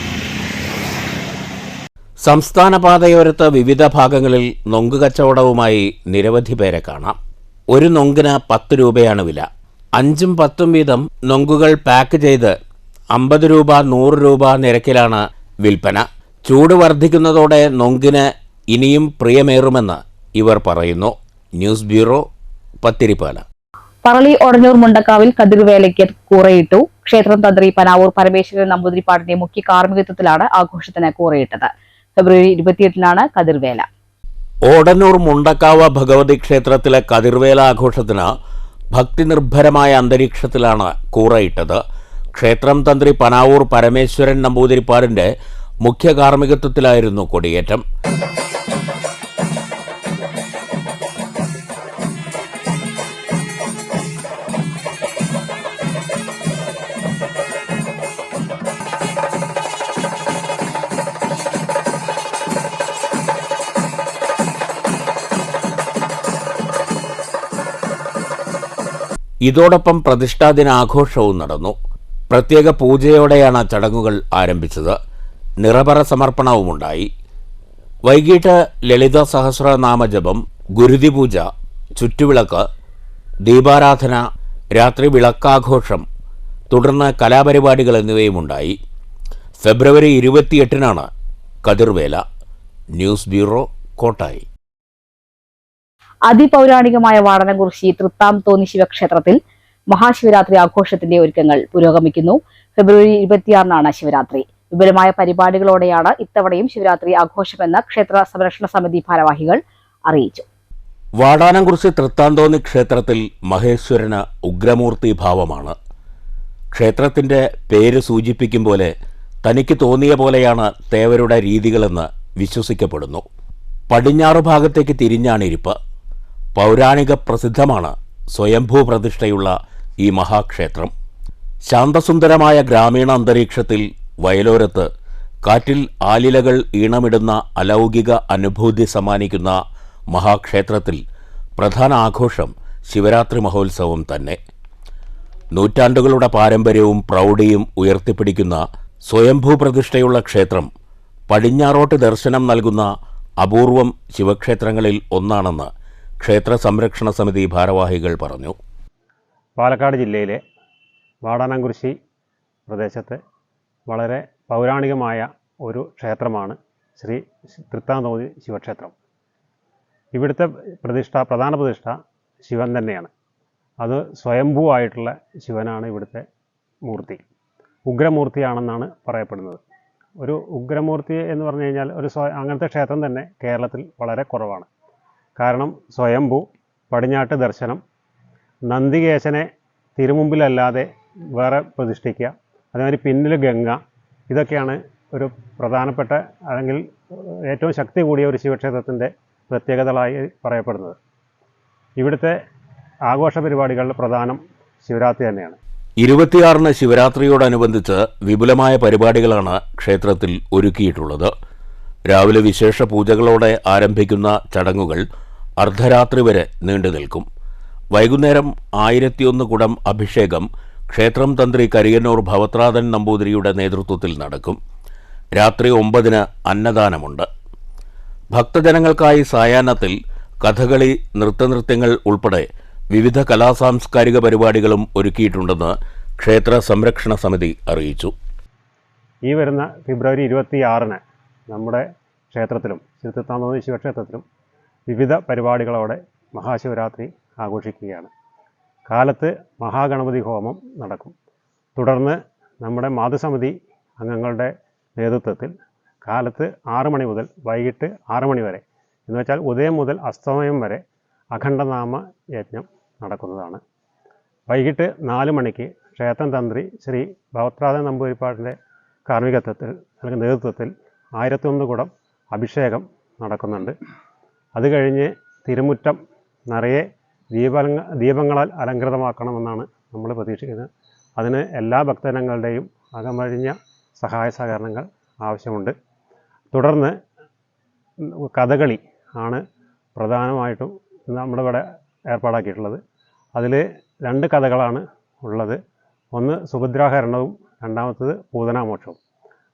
സംസ്ഥാന പാതയോരത്ത് വിവിധ ഭാഗങ്ങളിൽ നൊങ്ക് കച്ചവടവുമായി നിരവധി പേരെ കാണാം. ഒരു നൊങ്കിന് 10 രൂപയാണ് വില. 5ഉം 10ഉം വീതം നൊങ്കുകൾ പാക്ക് ചെയ്ത് 50 രൂപ 100 രൂപ നിരക്കിലാണ് വിൽപ്പന. ചൂട് വർദ്ധിക്കുന്നതോടെ നൊങ്കിന് ഇനിയും പ്രിയമേറുമെന്ന് ഇവർ പറയുന്നു. News bureau, Pathiripala. പറളി ഒടഞ്ഞൂർ മുണ്ടക്കാവിൽ കതിർവേലയ്ക്ക് കൂറയിട്ടു. ക്ഷേത്രം തന്ത്രി പനാവൂർ പരമേശ്വരൻ നമ്പൂതിരിപ്പാടിന്റെ മുഖ്യ കാർമ്മികത്വത്തിലാണ് ആഘോഷത്തിന് കൂറയിട്ടത്. ഫെബ്രുവരി 28-നാണ് കതിർവേല. ഓടന്നൂർ മുണ്ടക്കാവ് ഭഗവതി ക്ഷേത്രത്തിലെ കതിർവേല ആഘോഷത്തിന് ഭക്തിനിർഭരമായ അന്തരീക്ഷത്തിലാണ് കൂറയിട്ടത്. ക്ഷേത്രം തന്ത്രി പനാവൂർ പരമേശ്വരൻ നമ്പൂതിരിപ്പാടിന്റെ മുഖ്യ കാർമ്മികത്വത്തിലായിരുന്നു കൊടിയേറ്റം. ഇതോടൊപ്പം പ്രതിഷ്ഠാദിനാഘോഷവും നടന്നു. പ്രത്യേക പൂജയോടെയാണ് ചടങ്ങുകൾ ആരംഭിച്ചത്. നിറപറ സമർപ്പണവുമുണ്ടായി. വൈകിട്ട് ലളിത സഹസ്രനാമജപം, ഗുരുതി പൂജ, ചുറ്റുവിളക്ക്, ദീപാരാധന, രാത്രി വിളക്കാഘോഷം, തുടർന്ന് കലാപരിപാടികൾ എന്നിവയുമുണ്ടായി. ഫെബ്രുവരി 28-നാണ് കതിർവേല. News bureau, Kottayi. അതിപൗരാണികമായ വാടനകുറിശി തൃത്താംതോന്നി ശിവക്ഷേത്രത്തിൽ മഹാശിവരാത്രി ആഘോഷത്തിന്റെ ഒരുക്കങ്ങൾ പുരോഗമിക്കുന്നു. ഫെബ്രുവരി 26-നാണ് ശിവരാത്രി. വിപുലമായ പരിപാടികളോടെയാണ് ഇത്തവണയും ശിവരാത്രി ആഘോഷമെന്ന് ക്ഷേത്ര സംരക്ഷണ സമിതി ഭാരവാഹികൾ അറിയിച്ചു. വാടാനംകുറിശി തൃത്താന്തോന്നി ക്ഷേത്രത്തിൽ മഹേശ്വരന് ഉഗ്രമൂർത്തി ഭാവമാണ്. ക്ഷേത്രത്തിന്റെ പേര് സൂചിപ്പിക്കും പോലെ തനിക്ക് തോന്നിയ പോലെയാണ് തേവരുടെ രീതികളെന്ന് വിശ്വസിക്കപ്പെടുന്നു. പടിഞ്ഞാറു ഭാഗത്തേക്ക് തിരിഞ്ഞാണിരിപ്പ്. പൗരാണിക പ്രസിദ്ധമാണ് സ്വയംഭൂ പ്രതിഷ്ഠയുള്ള ഈ മഹാക്ഷേത്രം. ശാന്തസുന്ദരമായ ഗ്രാമീണ അന്തരീക്ഷത്തിൽ വയലോരത്ത് കാറ്റിൽ ആലിലകൾ ഈണമിടുന്ന അലൗകിക അനുഭൂതി സമ്മാനിക്കുന്ന മഹാക്ഷേത്രത്തിൽ പ്രധാന ആഘോഷം ശിവരാത്രി മഹോത്സവം തന്നെ. നൂറ്റാണ്ടുകളുടെ പാരമ്പര്യവും പ്രൗഢിയും ഉയർത്തിപ്പിടിക്കുന്ന സ്വയംഭൂ പ്രതിഷ്ഠയുള്ള ക്ഷേത്രം പടിഞ്ഞാറോട്ട് ദർശനം നൽകുന്ന അപൂർവം ശിവക്ഷേത്രങ്ങളിൽ ഒന്നാണെന്ന് ക്ഷേത്ര സംരക്ഷണ സമിതി ഭാരവാഹികൾ പറഞ്ഞു. പാലക്കാട് ജില്ലയിലെ വാടാനംകുറിശി പ്രദേശത്തെ വളരെ പൗരാണികമായ ഒരു ക്ഷേത്രമാണ് ശ്രീ തൃത്താന്തോന്നി ശിവക്ഷേത്രം. ഇവിടുത്തെ പ്രധാന പ്രതിഷ്ഠ ശിവൻ തന്നെയാണ്. അത് സ്വയംഭൂ ആയിട്ടുള്ള ശിവനാണ് ഇവിടുത്തെ മൂർത്തി. ഉഗ്രമൂർത്തിയാണെന്നാണ് പറയപ്പെടുന്നത്. ഒരു ഉഗ്രമൂർത്തി എന്ന് പറഞ്ഞു കഴിഞ്ഞാൽ അങ്ങനത്തെ ക്ഷേത്രം തന്നെ കേരളത്തിൽ വളരെ കുറവാണ്. കാരണം സ്വയംഭൂ, പടിഞ്ഞാട്ട് ദർശനം, നന്ദികേശനെ തിരുമുമ്പിലല്ലാതെ വേറെ പ്രതിഷ്ഠിക്കുക, അതേമാതിരി പിന്നിൽ ഗംഗ, ഇതൊക്കെയാണ് ഒരു പ്രധാനപ്പെട്ട അല്ലെങ്കിൽ ഏറ്റവും ശക്തി കൂടിയ ഒരു ശിവക്ഷേത്രത്തിൻ്റെ പ്രത്യേകതകളായി പറയപ്പെടുന്നത്. ഇവിടുത്തെ ആഘോഷ പരിപാടികളുടെ പ്രധാനം ശിവരാത്രി തന്നെയാണ്. 26-ന് ശിവരാത്രിയോടനുബന്ധിച്ച് വിപുലമായ പരിപാടികളാണ് ക്ഷേത്രത്തിൽ ഒരുക്കിയിട്ടുള്ളത്. രാവിലെ വിശേഷ പൂജകളോടെ ആരംഭിക്കുന്ന ചടങ്ങുകൾ അർദ്ധരാത്രി വരെ നീണ്ടു നിൽക്കും. വൈകുന്നേരം 1001 കുടം അഭിഷേകം ക്ഷേത്രം തന്ത്രി കരിയന്നൂർ ഭവത്രാതൻ നമ്പൂതിരിയുടെ നേതൃത്വത്തിൽ നടക്കും. രാത്രി 9-ന് അന്നദാനമുണ്ട്. ഭക്തജനങ്ങൾക്കായി സായാഹ്നത്തിൽ കഥകളി, നൃത്തനൃത്യങ്ങൾ ഉൾപ്പെടെ വിവിധ കലാസാംസ്കാരിക പരിപാടികളും ഒരുക്കിയിട്ടുണ്ടെന്ന് ക്ഷേത്ര സംരക്ഷണ സമിതി അറിയിച്ചു. ഈ വരുന്ന ഫെബ്രുവരി 26-ന് നമ്മുടെ ക്ഷേത്രത്തിലും ശ്രീ തൃത്താന്തോന്നി ശിവക്ഷേത്രത്തിലും വിവിധ പരിപാടികളോടെ മഹാശിവരാത്രി ആഘോഷിക്കുകയാണ്. കാലത്ത് മഹാഗണപതി ഹോമം നടക്കും. തുടർന്ന് നമ്മുടെ മാതൃസമിതി അംഗങ്ങളുടെ നേതൃത്വത്തിൽ കാലത്ത് 6 മണി മുതൽ വൈകിട്ട് 6 മണി വരെ, എന്ന് വെച്ചാൽ ഉദയം മുതൽ അസ്തമയം വരെ അഖണ്ഡനാമ യജ്ഞം നടക്കുന്നതാണ്. വൈകിട്ട് 4 മണിക്ക് ക്ഷേത്രം തന്ത്രി ശ്രീ ഭവത്രാതൻ നമ്പൂതിരിപ്പാടിൻ്റെ കാർമ്മികത്വത്തിൽ അല്ലെങ്കിൽ നേതൃത്വത്തിൽ 1001 കുടം അഭിഷേകം നടക്കുന്നുണ്ട്. അത് കഴിഞ്ഞ് തിരുമുറ്റം നിറയെ ദീപങ്ങളാൽ അലങ്കൃതമാക്കണമെന്നാണ് നമ്മൾ പ്രതീക്ഷിക്കുന്നത്. അതിന് എല്ലാ ഭക്തജനങ്ങളുടെയും അകമഴിഞ്ഞ സഹായ സഹകരണങ്ങൾ ആവശ്യമുണ്ട്. തുടർന്ന് കഥകളി ആണ് പ്രധാനമായിട്ടും നമ്മുടെ ഇവിടെ ഏർപ്പാടാക്കിയിട്ടുള്ളത്. അതിൽ 2 കഥകളാണ് ഉള്ളത്. ഒന്ന് സുഭദ്രാഹരണവും രണ്ടാമത്തത് പൂതനാമോക്ഷവും.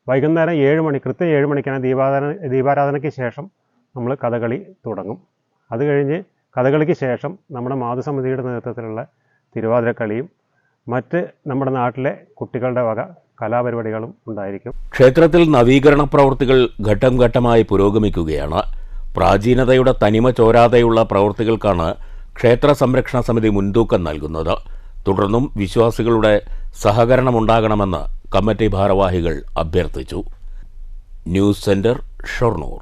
വൈകുന്നേരം 7 മണി, കൃത്യം 7 മണിക്കാണ് ദീപാരാധനയ്ക്ക് ശേഷം നമ്മൾ കഥകളി തുടങ്ങും. അത് കഴിഞ്ഞ് കഥകളിക്ക് ശേഷം നമ്മുടെ മാതൃസമിതിയുടെ നേതൃത്വത്തിലുള്ള തിരുവാതിരക്കളിയും മറ്റ് നമ്മുടെ നാട്ടിലെ കുട്ടികളുടെ വക കലാപരിപാടികളും ഉണ്ടായിരിക്കും. ക്ഷേത്രത്തിൽ നവീകരണ പ്രവൃത്തികൾ ഘട്ടം ഘട്ടമായി പുരോഗമിക്കുകയാണ്. പ്രാചീനതയുടെ തനിമ ചോരാതെയുള്ള പ്രവൃത്തികൾക്കാണ് ക്ഷേത്ര സംരക്ഷണ സമിതി മുൻതൂക്കം നൽകുന്നത്. തുടർന്നും വിശ്വാസികളുടെ സഹകരണമുണ്ടാകണമെന്ന് കമ്മിറ്റി ഭാരവാഹികൾ അഭ്യർത്ഥിച്ചു. News centre, Shoranur.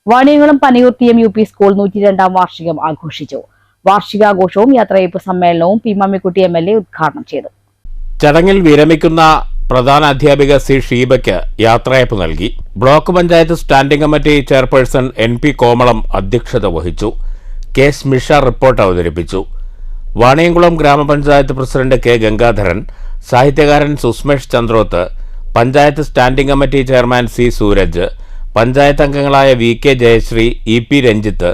Vaniyamkulam Panayur TMUP school 102-ാം വാർഷികം ആഘോഷിച്ചു. വാർഷികാഘോഷവും യാത്രയയപ്പ് സമ്മേളനവും പി മമ്മിക്കുട്ടി MLA ഉദ്ഘാടനം ചെയ്തു. ചടങ്ങിൽ വിരമിക്കുന്ന പ്രധാന അധ്യാപിക സി ഷീബയ്ക്ക് യാത്രയയപ്പ് നൽകി. Block panchayat standing committee chairperson NP കോമളം അധ്യക്ഷത വഹിച്ചു. കെ സ്മിഷ റിപ്പോർട്ട് അവതരിപ്പിച്ചു. വാണിയംകുളം ഗ്രാമപഞ്ചായത്ത് പ്രസിഡന്റ് കെ ഗംഗാധരൻ, സാഹിത്യകാരൻ Susmesh Chandroth, panchayat standing committee chairman C Sooraj, panchayat അംഗങ്ങളായ VK ജയശ്രീ, EP രഞ്ജിത്ത്,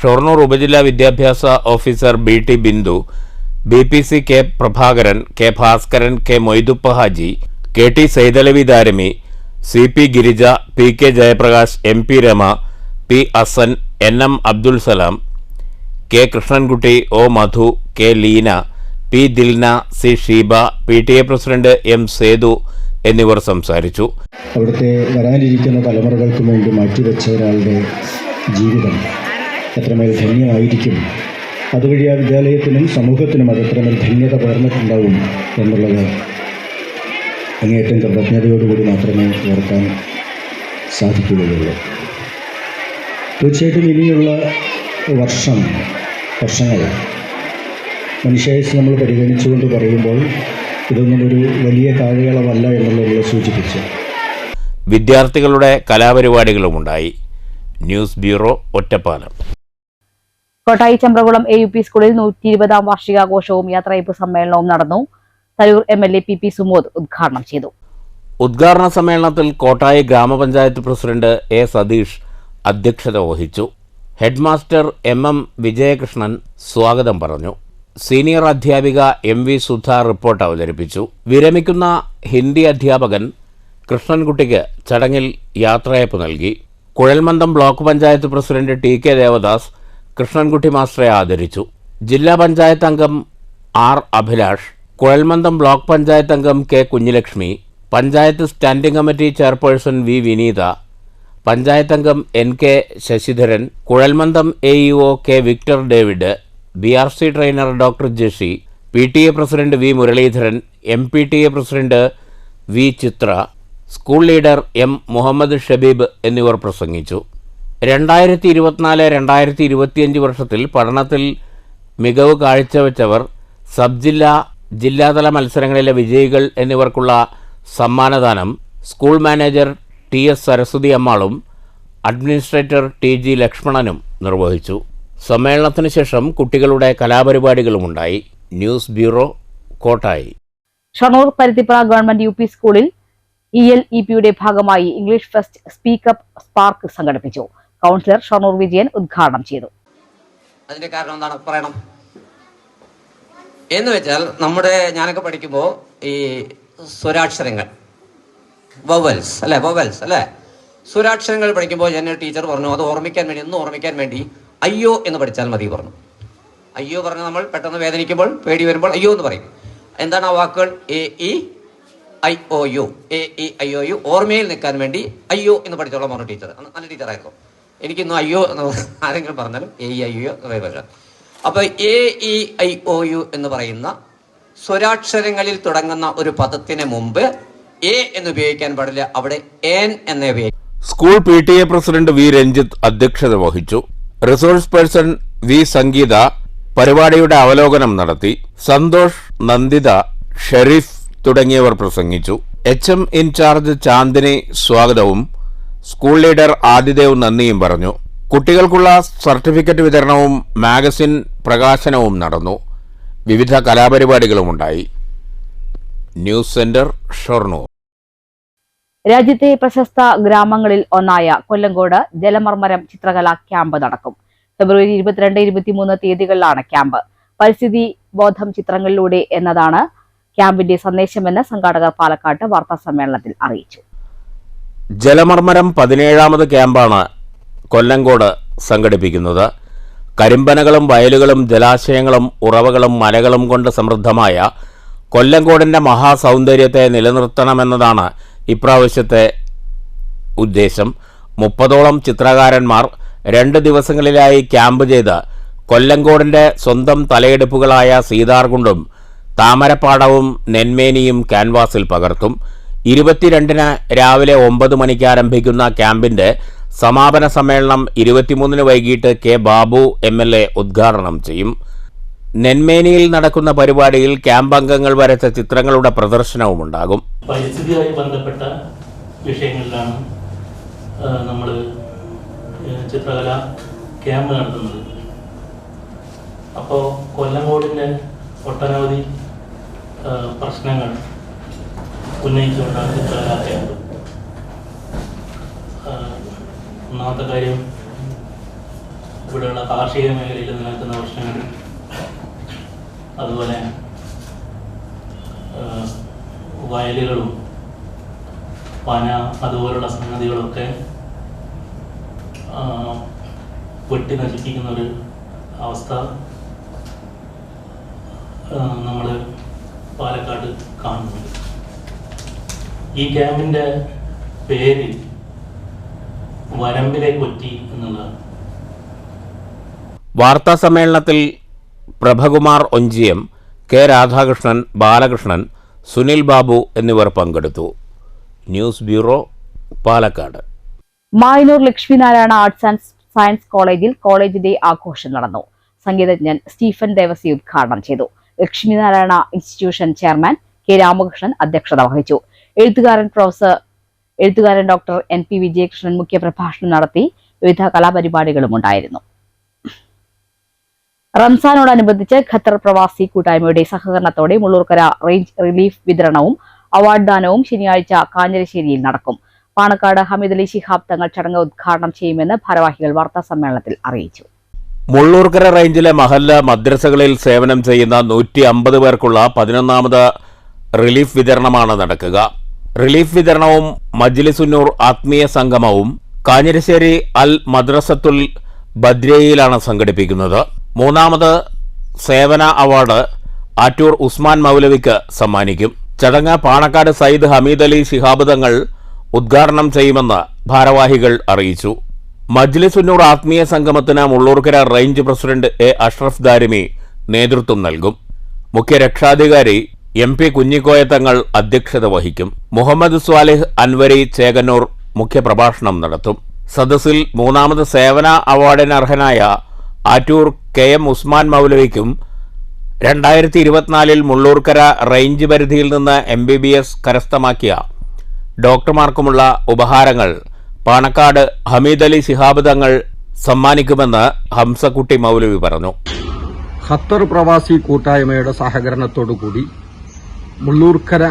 ഷൊർണൂർ ഉപജില്ലാ വിദ്യാഭ്യാസ officer BT Bindu, BPC K Prabhakaran, K Bhaskaran, K Moiduppa Haji, KT Saithalavi Darimi, CP Girija, PK Jayaprakash, MP Rama, P Asan, NM Abdul Salam, K Krishnankutty, O Madhu, K Leena, P Dilna, C Sheeba, PTA president M Sethu എന്നിവർ സംസാരിച്ചു. അവിടുത്തെ വരാനിരിക്കുന്ന തലമുറകൾക്ക് വേണ്ടി മാറ്റിവെച്ച ഒരാളുടെ ജീവിതം എത്രമേൽ ധന്യമായിരിക്കും, അതുവഴി ആ വിദ്യാലയത്തിനും സമൂഹത്തിനും അത് എത്രമേൽ ധന്യത പകർന്നിട്ടുണ്ടാവും എന്നുള്ളത് അങ്ങേയറ്റം കൃതജ്ഞതയോടുകൂടി മാത്രമേ ഓർക്കാൻ സാധിക്കുകയുള്ളൂ. തീർച്ചയായിട്ടും ഇനിയുള്ള വർഷങ്ങൾ മനുഷ്യായുസ്സ് നമ്മൾ പരിഗണിച്ചുകൊണ്ട് പറയുമ്പോൾ ഇതൊന്നും ഒരു വലിയ കാലയളവല്ല എന്നുള്ളത് സൂചിപ്പിച്ചു. വിദ്യാർത്ഥികളുടെ കലാപരിപാടികളുമുണ്ടായി. News bureau, Ottapalam. Kottayi Chambrakulam AUP സ്കൂളിൽ 120ാം വാർഷികാഘോഷവും യാത്രയയപ്പ് സമ്മേളനവും നടന്നു. തരൂർ MLA PP സുമോദ് ഉദ്ഘാടനം ചെയ്തു. ഉദ്ഘാടന സമ്മേളനത്തിൽ കോട്ടായി ഗ്രാമപഞ്ചായത്ത് പ്രസിഡന്റ് A സതീഷ് അധ്യക്ഷത വഹിച്ചു. ഹെഡ്മാസ്റ്റർ MM വിജയകൃഷ്ണൻ സ്വാഗതം പറഞ്ഞു. സീനിയർ അധ്യാപിക MV സുധ റിപ്പോർട്ട് അവതരിപ്പിച്ചു. വിരമിക്കുന്ന ഹിന്ദി അധ്യാപകൻ കൃഷ്ണൻകുട്ടിക്ക് ചടങ്ങിൽ യാത്രയയപ്പ് നൽകി. കുഴൽമന്ദം block panchayat president TK Devadas Krishnankutty മാസ്റ്ററെ ആദരിച്ചു. ജില്ലാ പഞ്ചായത്ത് അംഗം R അഭിലാഷ്, കുഴൽമന്ദം ബ്ലോക്ക് പഞ്ചായത്ത് അംഗം K Kunjilakshmi, panchayat standing committee chairperson V Vineetha, panchayat അംഗം NK ശശിധരൻ, കുഴൽമന്ദം AEO K Victor David, BRC trainer doctor Jeshi, PTA president V Muraleedharan, MPTA president V Chitra, school leader M Muhammad Shabeeb എന്നിവർ പ്രസംഗിച്ചു. 2024-2025 വർഷത്തിൽ പഠനത്തിൽ മികവ് കാഴ്ചവെച്ചവർ, സബ് ജില്ലാ, ജില്ലാതല മത്സരങ്ങളിലെ വിജയികൾ എന്നിവർക്കുള്ള സമ്മാനദാനം സ്കൂൾ മാനേജർ TS സരസ്വതി അമ്മാളും അഡ്മിനിസ്ട്രേറ്റർ TG ലക്ഷ്മണനും നിർവഹിച്ചു. സമ്മേളനത്തിന് ശേഷം കുട്ടികളുടെ കലാപരിപാടികളുമുണ്ടായി. News bureau, Kottayi. Shoranur Paruthippura government UP സ്കൂളിൽ ELEPയുടെ ഭാഗമായി ഇംഗ്ലീഷ് ഫെസ്റ്റ് സ്പീക്കപ്പ് സ്പാർക്ക് സംഘടിപ്പിച്ചു. കൗൺസിലർ ഷൊർണൂർ വിജയൻ ഉദ്ഘാടനം ചെയ്തു. അതിന്റെ കാരണം എന്താണ് പറയണം എന്ന് വെച്ചാൽ, ഞാനൊക്കെ പഠിക്കുമ്പോൾ ഈ സ്വരാക്ഷരങ്ങൾ വവൽസ് അല്ലേ സ്വരാക്ഷരങ്ങൾ പഠിക്കുമ്പോൾ എന്നെ ടീച്ചർ പറഞ്ഞു, അത് ഓർമ്മിക്കാൻ വേണ്ടി അയ്യോ എന്ന് പഠിച്ചാൽ മതി പറഞ്ഞു. അയ്യോ പറഞ്ഞാൽ നമ്മൾ പെട്ടെന്ന് വേദനിക്കുമ്പോൾ, പേടി വരുമ്പോൾ അയ്യോ എന്ന് പറയും. എന്താണ് ആ വാക്കുകൾ? AEIOU ഓർമ്മയിൽ നിൽക്കാൻ വേണ്ടി അയ്യോ എന്ന് പഠിച്ചോളാം പറഞ്ഞു ടീച്ചർ. നല്ല ടീച്ചറായിരുന്നു. എനിക്കിന്നും അയ്യോ എന്ന് ആരെങ്കിലും പറഞ്ഞാലും AEIOU പറയാം. അപ്പോൾ AEIOU എന്ന് പറയുന്ന സ്വരാക്ഷരങ്ങളിൽ തുടങ്ങുന്ന ഒരു പദത്തിന് മുമ്പ് A എന്ന് ഉപയോഗിക്കാൻ പാടില്ല, അവിടെ N എന്ന് ഉപയോഗിക്കും. School PTA president V Ranjith അധ്യക്ഷത വഹിച്ചു. റിസോഴ്സ് പേഴ്സൺ V സംഗീത പരിപാടിയുടെ അവലോകനം നടത്തി. സന്തോഷ്, നന്ദിത, ഷെരീഫ് തുടങ്ങിയവർ പ്രസംഗിച്ചു. HM ഇൻചാർജ് ചാന്ദിനി സ്വാഗതവും സ്കൂൾ ലീഡർ ആദിദേവ് നന്ദിയും പറഞ്ഞു. കുട്ടികൾക്കുള്ള സർട്ടിഫിക്കറ്റ് വിതരണവും മാഗസിൻ പ്രകാശനവും നടന്നു. വിവിധ കലാപരിപാടികളുമുണ്ടായി. News centre, Shoranur. രാജ്യത്തെ പ്രശസ്ത ഗ്രാമങ്ങളിൽ ഒന്നായ കൊല്ലങ്കോട് ജലമർമരം ചിത്രകലാ ക്യാമ്പ് നടക്കും. ഫെബ്രുവരി 22-23 തീയതികളിലാണ് ക്യാമ്പ്. പരിസ്ഥിതി ബോധം ചിത്രങ്ങളിലൂടെ എന്നതാണ് ക്യാമ്പിന്റെ സന്ദേശമെന്ന് സംഘാടകർ പാലക്കാട്ട് വാർത്താ സമ്മേളനത്തിൽ അറിയിച്ചു. ജലമർമരം 17ാമത് ക്യാമ്പാണ് കൊല്ലങ്കോട് സംഘടിപ്പിക്കുന്നത്. കരിമ്പനകളും വയലുകളും ജലാശയങ്ങളും ഉറവകളും മലകളും കൊണ്ട് സമൃദ്ധമായ കൊല്ലങ്കോടിന്റെ മഹാസൗന്ദര്യത്തെ നിലനിർത്തണമെന്നതാണ് ഇപ്രാവശ്യത്തെ ഉദ്ദേശം. 30ഓളം ചിത്രകാരന്മാർ 2 ദിവസങ്ങളിലായി ക്യാമ്പ് ചെയ്ത് കൊല്ലങ്കോടിന്റെ സ്വന്തം തലയെടുപ്പുകളായ സീതാർകുണ്ടും താമരപ്പാടവും നെന്മേനിയും ക്യാൻവാസിൽ പകർത്തും. 22-ന് രാവിലെ 9 മണിക്ക് ആരംഭിക്കുന്ന ക്യാമ്പിന്റെ സമാപന സമ്മേളനം 23-ന് വൈകിട്ട് K ബാബു MLA ഉദ്ഘാടനം ചെയ്യും. നെന്മേനിയിൽ നടക്കുന്ന പരിപാടിയിൽ ക്യാമ്പ് അംഗങ്ങൾ വരച്ച ചിത്രങ്ങളുടെ പ്രദർശനവുമുണ്ടാകും. പരിസ്ഥിതിയുമായി ബന്ധപ്പെട്ട വിഷയങ്ങളിലാണ് നമ്മൾ ചിത്രകല ക്യാമ്പ് നടത്തുന്നത്. അപ്പോൾ കൊല്ലങ്കോടിൻ്റെ ഒട്ടനവധി പ്രശ്നങ്ങൾ ഉന്നയിച്ചുകൊണ്ടാണ് ചിത്രകലാ ക്യാമ്പ്. ഒന്നാമത്തെ കാര്യം, ഇവിടെയുള്ള കാർഷിക മേഖലയിൽ നിലനിൽക്കുന്ന പ്രശ്നങ്ങൾ, അതുപോലെ വയലുകളും പന അതുപോലുള്ള സംഗതികളൊക്കെ വെട്ടി നശിപ്പിക്കുന്ന ഒരു അവസ്ഥ നമ്മൾ പാലക്കാട് കാണുന്നുണ്ട്. ഈ ക്യാമ്പിൻ്റെ പേര് വരമ്പിലെ കൊറ്റി എന്നുള്ളതാണ്. വാർത്താ സമ്മേളനത്തിൽ പ്രഭകുമാർ ഒഞ്ചിയം, K രാധാകൃഷ്ണൻ, ബാലകൃഷ്ണൻ, സുനിൽ ബാബു എന്നിവർ പങ്കെടുത്തു. News bureau, Palakkad. Mayannur Lakshminarayana arts and science കോളേജിൽ കോളേജ് ഡേ ആഘോഷം നടന്നു. സംഗീതജ്ഞൻ സ്റ്റീഫൻ ദേവസി ഉദ്ഘാടനം ചെയ്തു. Lakshminarayana institution chairman K Ramakrishnan അധ്യക്ഷത വഹിച്ചു. എഴുത്തുകാരൻ ഡോക്ടർ NP വിജയകൃഷ്ണൻ മുഖ്യപ്രഭാഷണം നടത്തി. വിവിധ കലാപരിപാടികളും ഉണ്ടായിരുന്നു. റംസാനോടനുബന്ധിച്ച് ഖത്തർ പ്രവാസി കൂട്ടായ്മയുടെ സഹകരണത്തോടെ മുള്ളൂർക്കര റേഞ്ച് റിലീഫ് വിതരണവും അവാർഡ് ദാനവും ശനിയാഴ്ച കാഞ്ഞിരശ്ശേരിയിൽ നടക്കും. പാണക്കാട് ഹമീദ് അലി ശിഹാബ് തങ്ങൾ ചടങ്ങ് ഉദ്ഘാടനം ചെയ്യുമെന്ന് ഭാരവാഹികൾ വാർത്താസമ്മേളനത്തിൽ അറിയിച്ചു. മുള്ളൂർക്കര റേഞ്ചിലെ മഹല്ല മദ്രസകളിൽ സേവനം ചെയ്യുന്ന 150 പേർക്കുള്ള 11ാമത് റിലീഫ് വിതരണമാണ് നടക്കുക. റിലീഫ് വിതരണവും മജ്ലിസുന്നൂർ ആത്മീയ സംഗമവും കാഞ്ഞിരശ്ശേരി അൽ മദ്രസത്തുൽ ബദ്രയിലാണ് സംഘടിപ്പിക്കുന്നത്. 3ാമത് സേവന അവാർഡ് ആറ്റൂർ ഉസ്മാൻ മൗലവിക്ക് സമ്മാനിക്കും. ചടങ്ങ് പാണക്കാട് സയ്യിദ് ഹമീദ് അലി ശിഹാബ് തങ്ങൾ ഉദ്ഘാടനം ചെയ്യുമെന്ന് ഭാരവാഹികൾ അറിയിച്ചു. മജ്ലിസുന്നൂർ ആത്മീയ സംഗമത്തിന് മുള്ളൂർക്കര റേഞ്ച് പ്രസിഡന്റ് അഷ്റഫ് ദാരിമി നേതൃത്വം നൽകും. മുഖ്യ രക്ഷാധികാരി MP കുഞ്ഞിക്കോയ തങ്ങൾ അധ്യക്ഷത വഹിക്കും. മുഹമ്മദ് സ്വാലിഹ് അൻവരി ചേകന്നൂർ മുഖ്യപ്രഭാഷണം നടത്തും. സദസ്സിൽ 3ാമത് സേവന അവാർഡിന് അർഹനായ ആറ്റൂർ KM ഉസ്മാൻ മൗലവിക്കും 2024 മുള്ളൂർക്കര റേഞ്ച് പരിധിയിൽ നിന്ന് MBBS കരസ്ഥമാക്കിയ ഡോക്ടർമാർക്കുമുള്ള ഉപഹാരങ്ങൾ പാണക്കാട് ഹമീദ് അലി ശിഹാബ് തങ്ങൾ സമ്മാനിക്കുമെന്ന് ഹംസക്കുട്ടി മൗലവി പറഞ്ഞു. ഖത്തർ പ്രവാസി കൂട്ടായ്മയുടെ സഹകരണത്തോടുകൂടി മുള്ളൂർക്കര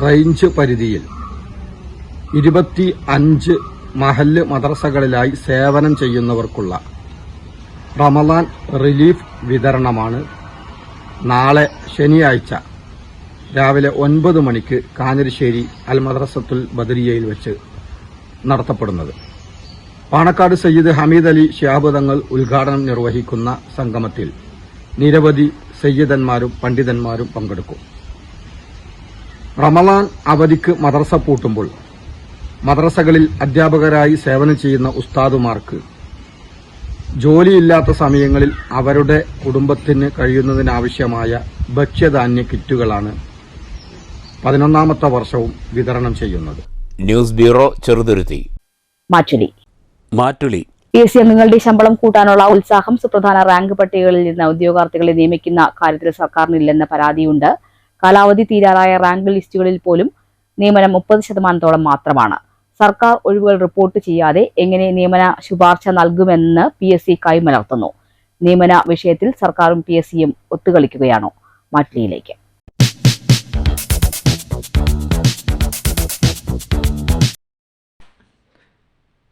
റേഞ്ച് പരിധിയിൽ 25 മഹല്ല് മദ്രസകളിലായി സേവനം ചെയ്യുന്നവർക്കുള്ള റമളാൻ റിലീഫ് വിതരണമാണ് നാളെ ശനിയാഴ്ച രാവിലെ 9 മണിക്ക് കാഞ്ഞിരശ്ശേരി അൽ മദ്രസത്തുൽ ബദരിയയിൽ വെച്ച് നടത്തപ്പെടുന്നത്. പാണക്കാട് സയ്യിദ് ഹമീദ് അലി ശിഹാബ് തങ്ങൾ ഉദ്ഘാടനം നിർവഹിക്കുന്ന സംഗമത്തിൽ നിരവധി സയ്യിദന്മാരും പണ്ഡിതന്മാരും പങ്കെടുക്കും. റമളാൻ അവധിക്ക് മദ്രസ പൂട്ടുമ്പോൾ മദ്രസകളിൽ അധ്യാപകരായി സേവനം ചെയ്യുന്ന ഉസ്താദുമാർക്ക് ജോലിയില്ലാത്ത സമയങ്ങളിൽ അവരുടെ കുടുംബത്തിന് കഴിയുന്നതിനാവശ്യമായ ഭക്ഷ്യധാന്യ കിറ്റുകളാണ് 11ാമത്തെ വർഷവും വിതരണം ചെയ്യുന്നത്. News bureau, Cheruthuruthy. Mattoli PSC അംഗങ്ങളുടെ ശമ്പളം കൂട്ടാനുള്ള ഉത്സാഹം സുപ്രധാന റാങ്ക് പട്ടികകളിൽ നിന്ന് ഉദ്യോഗാർത്ഥികളെ നിയമിക്കുന്ന കാര്യത്തിൽ സർക്കാരിനില്ലെന്ന പരാതിയുണ്ട്. കാലാവധി തീരാറായ റാങ്ക് ലിസ്റ്റുകളിൽ പോലും നിയമനം 30% മാത്രമാണ്. സർക്കാർ ഒഴിവുകൾ റിപ്പോർട്ട് ചെയ്യാതെ എങ്ങനെ നിയമന ശുപാർശ നൽകുമെന്ന് PSC കൈമലർത്തുന്നു. നിയമന വിഷയത്തിൽ സർക്കാരും PSCയും ഒത്തുകളിക്കുകയാണോ? മാറ്റുലിയിലേക്ക്.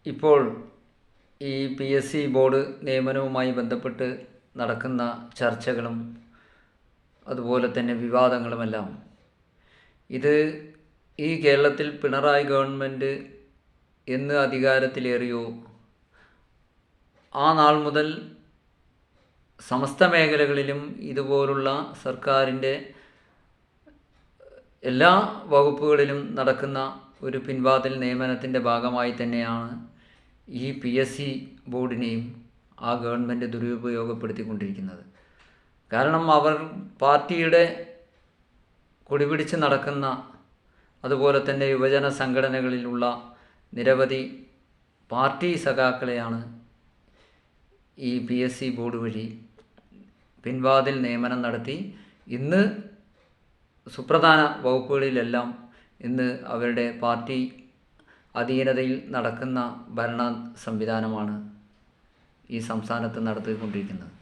ഇപ്പോൾ ഈ PSC ബോർഡ് നിയമനവുമായി ബന്ധപ്പെട്ട് നടക്കുന്ന ചർച്ചകളും അതുപോലെ തന്നെ വിവാദങ്ങളുമെല്ലാം ഇത് ഈ കേരളത്തിൽ പിണറായി ഗവൺമെൻറ് എന്ന് അധികാരത്തിലേറിയോ ആ നാൾ മുതൽ സമസ്ത മേഖലകളിലും ഇതുപോലുള്ള സർക്കാരിൻ്റെ എല്ലാ വകുപ്പുകളിലും നടക്കുന്ന ഒരു പിൻവാതിൽ നിയമനത്തിൻ്റെ ഭാഗമായി തന്നെയാണ് ഈ PSC ബോർഡിനെയും ആ ഗവൺമെൻറ് ദുരുപയോഗപ്പെടുത്തിക്കൊണ്ടിരിക്കുന്നത്. കാരണം അവർ പാർട്ടിയുടെ കൊടിപിടിച്ച് നടക്കുന്ന അതുപോലെ തന്നെ യുവജന സംഘടനകളിലുള്ള നിരവധി പാർട്ടി സഖാക്കളെയാണ് ഈ PSC ബോർഡ് വഴി പിൻവാതിൽ നിയമനം നടത്തി ഇന്ന് സുപ്രധാന വകുപ്പുകളിലെല്ലാം ഇന്ന് അവരുടെ പാർട്ടി അധീനതയിൽ നടക്കുന്ന ഭരണ സംവിധാനമാണ് ഈ സംസ്ഥാനത്ത് നടത്തിക്കൊണ്ടിരിക്കുന്നത്.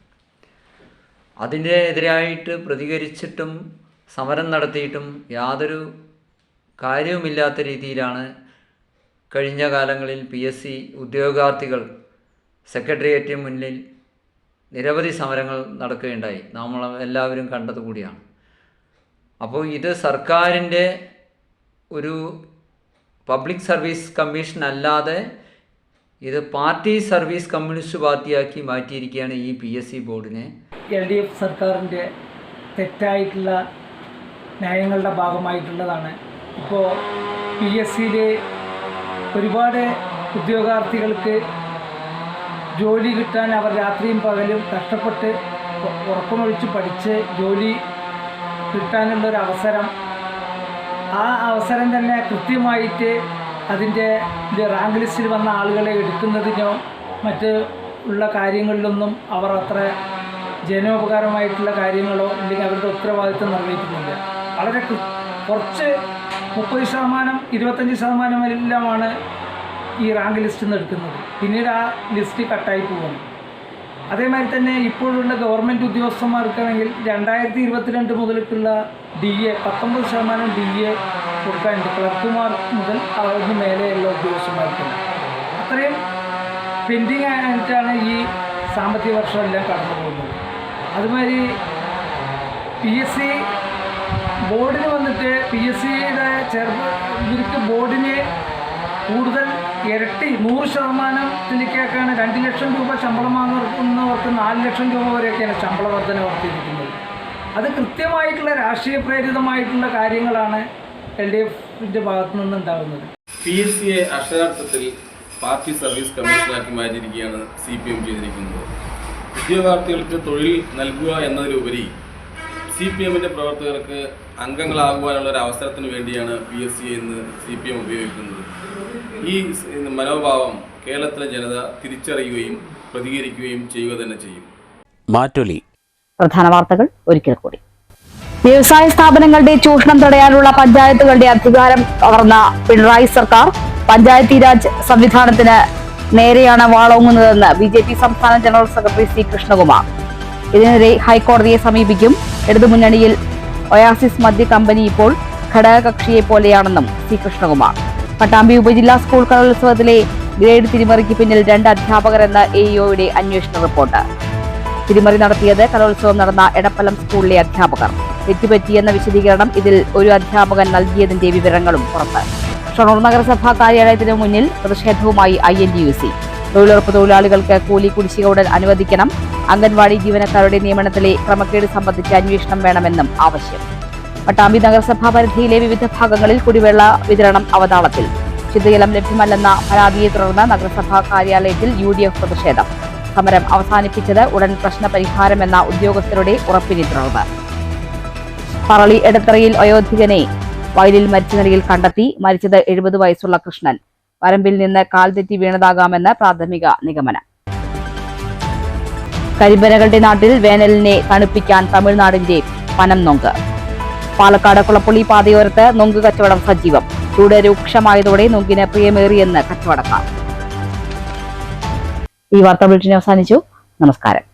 അതിനെതിരായിട്ട് പ്രതികരിച്ചിട്ടും സമരം നടത്തിയിട്ടും യാതൊരു കാര്യവുമില്ലാത്ത രീതിയിലാണ് കഴിഞ്ഞ കാലങ്ങളിൽ PSC ഉദ്യോഗാർത്ഥികൾ സെക്രട്ടേറിയറ്റിന് മുന്നിൽ നിരവധി സമരങ്ങൾ നടക്കുകയുണ്ടായി. നമ്മൾ എല്ലാവരും കണ്ടതുകൂടിയാണ്. അപ്പോൾ ഇത് സർക്കാരിൻ്റെ ഒരു പബ്ലിക് സർവീസ് കമ്മീഷൻ അല്ലാതെ ഇത് പാർട്ടി സർവീസ് കമ്മ്യൂണിസ്റ്റ് പാർട്ടിയാക്കി മാറ്റിയിരിക്കുകയാണ് ഈ PSC ബോർഡിനെ. LDF സർക്കാരിൻ്റെ തെറ്റായിട്ടുള്ള നയങ്ങളുടെ ഭാഗമായിട്ടുള്ളതാണ്. ഇപ്പോൾ PSCയിൽ ഒരുപാട് ഉദ്യോഗാർത്ഥികൾക്ക് ജോലി കിട്ടാൻ അവർ രാത്രിയും പകലും കഷ്ടപ്പെട്ട് ഉറക്കമൊഴിച്ച് പഠിച്ച് ജോലി കിട്ടാനുള്ളൊരവസരം ആ അവസരം തന്നെ കൃത്യമായിട്ട് അതിൻ്റെ റാങ്ക് ലിസ്റ്റിൽ വന്ന ആളുകളെ എടുക്കുന്നതിനോ മറ്റ് ഉള്ള കാര്യങ്ങളിലൊന്നും അവർ അത്ര ജനോപകാരമായിട്ടുള്ള കാര്യങ്ങളോ അല്ലെങ്കിൽ അവരുടെ ഉത്തരവാദിത്വം നിർവഹിക്കുന്നില്ല. വളരെ കുറച്ച് 30%, 25% എല്ലാമാണ് ഈ റാങ്ക് ലിസ്റ്റിൽ നിന്ന് എടുക്കുന്നത്. പിന്നീട് ആ ലിസ്റ്റ് കട്ടായി പോകുന്നു. അതേമാതിരി തന്നെ ഇപ്പോഴുള്ള ഗവൺമെൻറ് ഉദ്യോഗസ്ഥന്മാർക്കാണെങ്കിൽ 2022 മുതലേക്കുള്ള DA 19% DA കൊടുക്കാനുണ്ട്. ക്ലർക്കുമാർ മുതൽ അതിന് മേലെയുള്ള ഉദ്യോഗസ്ഥന്മാർക്കുണ്ട്. അത്രയും പെൻഡിങ് ആയിട്ടാണ് ഈ സാമ്പത്തിക വർഷം എല്ലാം കടന്നു പോകുന്നത്. അതുമാതിരി PSC ബോർഡിന് വന്നിട്ട് PSCയുടെ ഇവർക്ക് ബോർഡിന് കൂടുതൽ ഇരട്ടി 100%ലേക്കാണ് 2 ലക്ഷം രൂപ ശമ്പളം വാങ്ങുന്നവർക്ക് 4 ലക്ഷം രൂപ വരെയൊക്കെയാണ് ശമ്പള വർധന വർദ്ധിപ്പിക്കുന്നത്. അത് കൃത്യമായിട്ടുള്ള രാഷ്ട്രീയ പ്രേരിതമായിട്ടുള്ള കാര്യങ്ങളാണ് LDFന്റെ ഭാഗത്തു നിന്നുണ്ടാകുന്നത്. PSCയെ അക്ഷരാർത്ഥത്തിൽ പാർട്ടി സർവീസ് കമ്മീഷനാക്കി മാറ്റിയിരിക്കുകയാണ് CPM ചെയ്തിരിക്കുന്നത്. ഉദ്യോഗാർത്ഥികൾക്ക് തൊഴിൽ നൽകുക എന്നതിലുപരി CPMന്റെ പ്രവർത്തകർക്ക് അംഗങ്ങളാകുവാനുള്ള ഒരു അവസരത്തിന് വേണ്ടിയാണ് PSCയെ ഇന്ന് CPM ഉപയോഗിക്കുന്നത്. ഈ മനോഭാവം കേരളത്തിലെ ജനത തിരിച്ചറിയുകയും പ്രതികരിക്കുകയും ചെയ്യുക തന്നെ ചെയ്യും. മാറ്റൊലി. പ്രധാന വാർത്തകൾ ഒരിക്കൽ കൂടി. വ്യവസായ സ്ഥാപനങ്ങളുടെ ചൂഷണം തടയാനുള്ള പഞ്ചായത്തുകളുടെ അധികാരം കവർന്ന പിണറായി സർക്കാർ പഞ്ചായത്തി രാജ് സംവിധാനത്തിന് നേരെയാണ് വാളോങ്ങുന്നതെന്ന് BJP സംസ്ഥാന ജനറൽ സെക്രട്ടറി C. കൃഷ്ണകുമാർ. ഇതിനെതിരെ ഹൈക്കോടതിയെ സമീപിക്കും. ഇടതുമുന്നണിയിൽ ഒയാസിസ് മദ്യ കമ്പനി ഇപ്പോൾ ഘടകകക്ഷിയെ പോലെയാണെന്നും C. കൃഷ്ണകുമാർ. പട്ടാമ്പി ഉപജില്ലാ സ്കൂൾ കലോത്സവത്തിലെ ഗ്രേഡ് തിരിമറിക്ക് പിന്നിൽ 2 അധ്യാപകരെന്ന AEOയുടെ അന്വേഷണ റിപ്പോർട്ട്. തിരിമറി നടത്തിയത് കലോത്സവം നടന്ന എടപ്പലം സ്കൂളിലെ അധ്യാപകർ. തെറ്റുപറ്റിയെന്ന വിശദീകരണം ഇതിൽ ഒരു അധ്യാപകൻ നൽകിയതിന്റെ വിവരങ്ങളും പുറത്ത്. ഷൊർണൂർ നഗരസഭാ കാര്യാലയത്തിന് മുന്നിൽ പ്രതിഷേധവുമായി INTUC. തൊഴിലുറപ്പ് തൊഴിലാളികൾക്ക് കൂലി കുടിശ്ശിക ഉടൻ അനുവദിക്കണം. അംഗൻവാടി ജീവനക്കാരുടെ നിയമനത്തിലെ ക്രമക്കേട് സംബന്ധിച്ച് അന്വേഷണം വേണമെന്നും ആവശ്യം. പട്ടാമ്പി നഗരസഭാ പരിധിയിലെ വിവിധ ഭാഗങ്ങളിൽ കുടിവെള്ള വിതരണം അവതാളത്തിൽ. ശുദ്ധജലം ലഭ്യമല്ലെന്ന പരാതിയെ തുടർന്ന് നഗരസഭാ കാര്യാലയത്തിൽ UDF പ്രതിഷേധം. സമരം അവസാനിപ്പിച്ചത് ഉടൻ പ്രശ്ന പരിഹാരമെന്ന ഉദ്യോഗസ്ഥരുടെ ഉറപ്പിനെ തുടർന്ന്. പറളി എടത്തറയിൽ വയോധികനെ വയലിൽ മരിച്ച നിലയിൽ കണ്ടെത്തി. മരിച്ചത് 70 വയസ്സുള്ള കൃഷ്ണൻ. വരമ്പിൽ നിന്ന് കാൽ തെറ്റി വീണതാകാമെന്ന് പ്രാഥമിക നിഗമനം. കരിമ്പനകളുടെ നാട്ടിൽ വേനലിനെ തണുപ്പിക്കാൻ തമിഴ്നാടിന്റെ പനം നൊങ്ക്. പാലക്കാട് കുളപ്പുള്ളി പാതയോരത്ത് നൊങ്ക് കച്ചവടം സജീവം. ചൂട് രൂക്ഷമായതോടെ നൊങ്കിന് പ്രിയമേറിയെന്ന് കച്ചവടക്കാർ. ഈ വാർത്താ ബുള്ളറ്റിൻ അവസാനിച്ചു. നമസ്കാരം.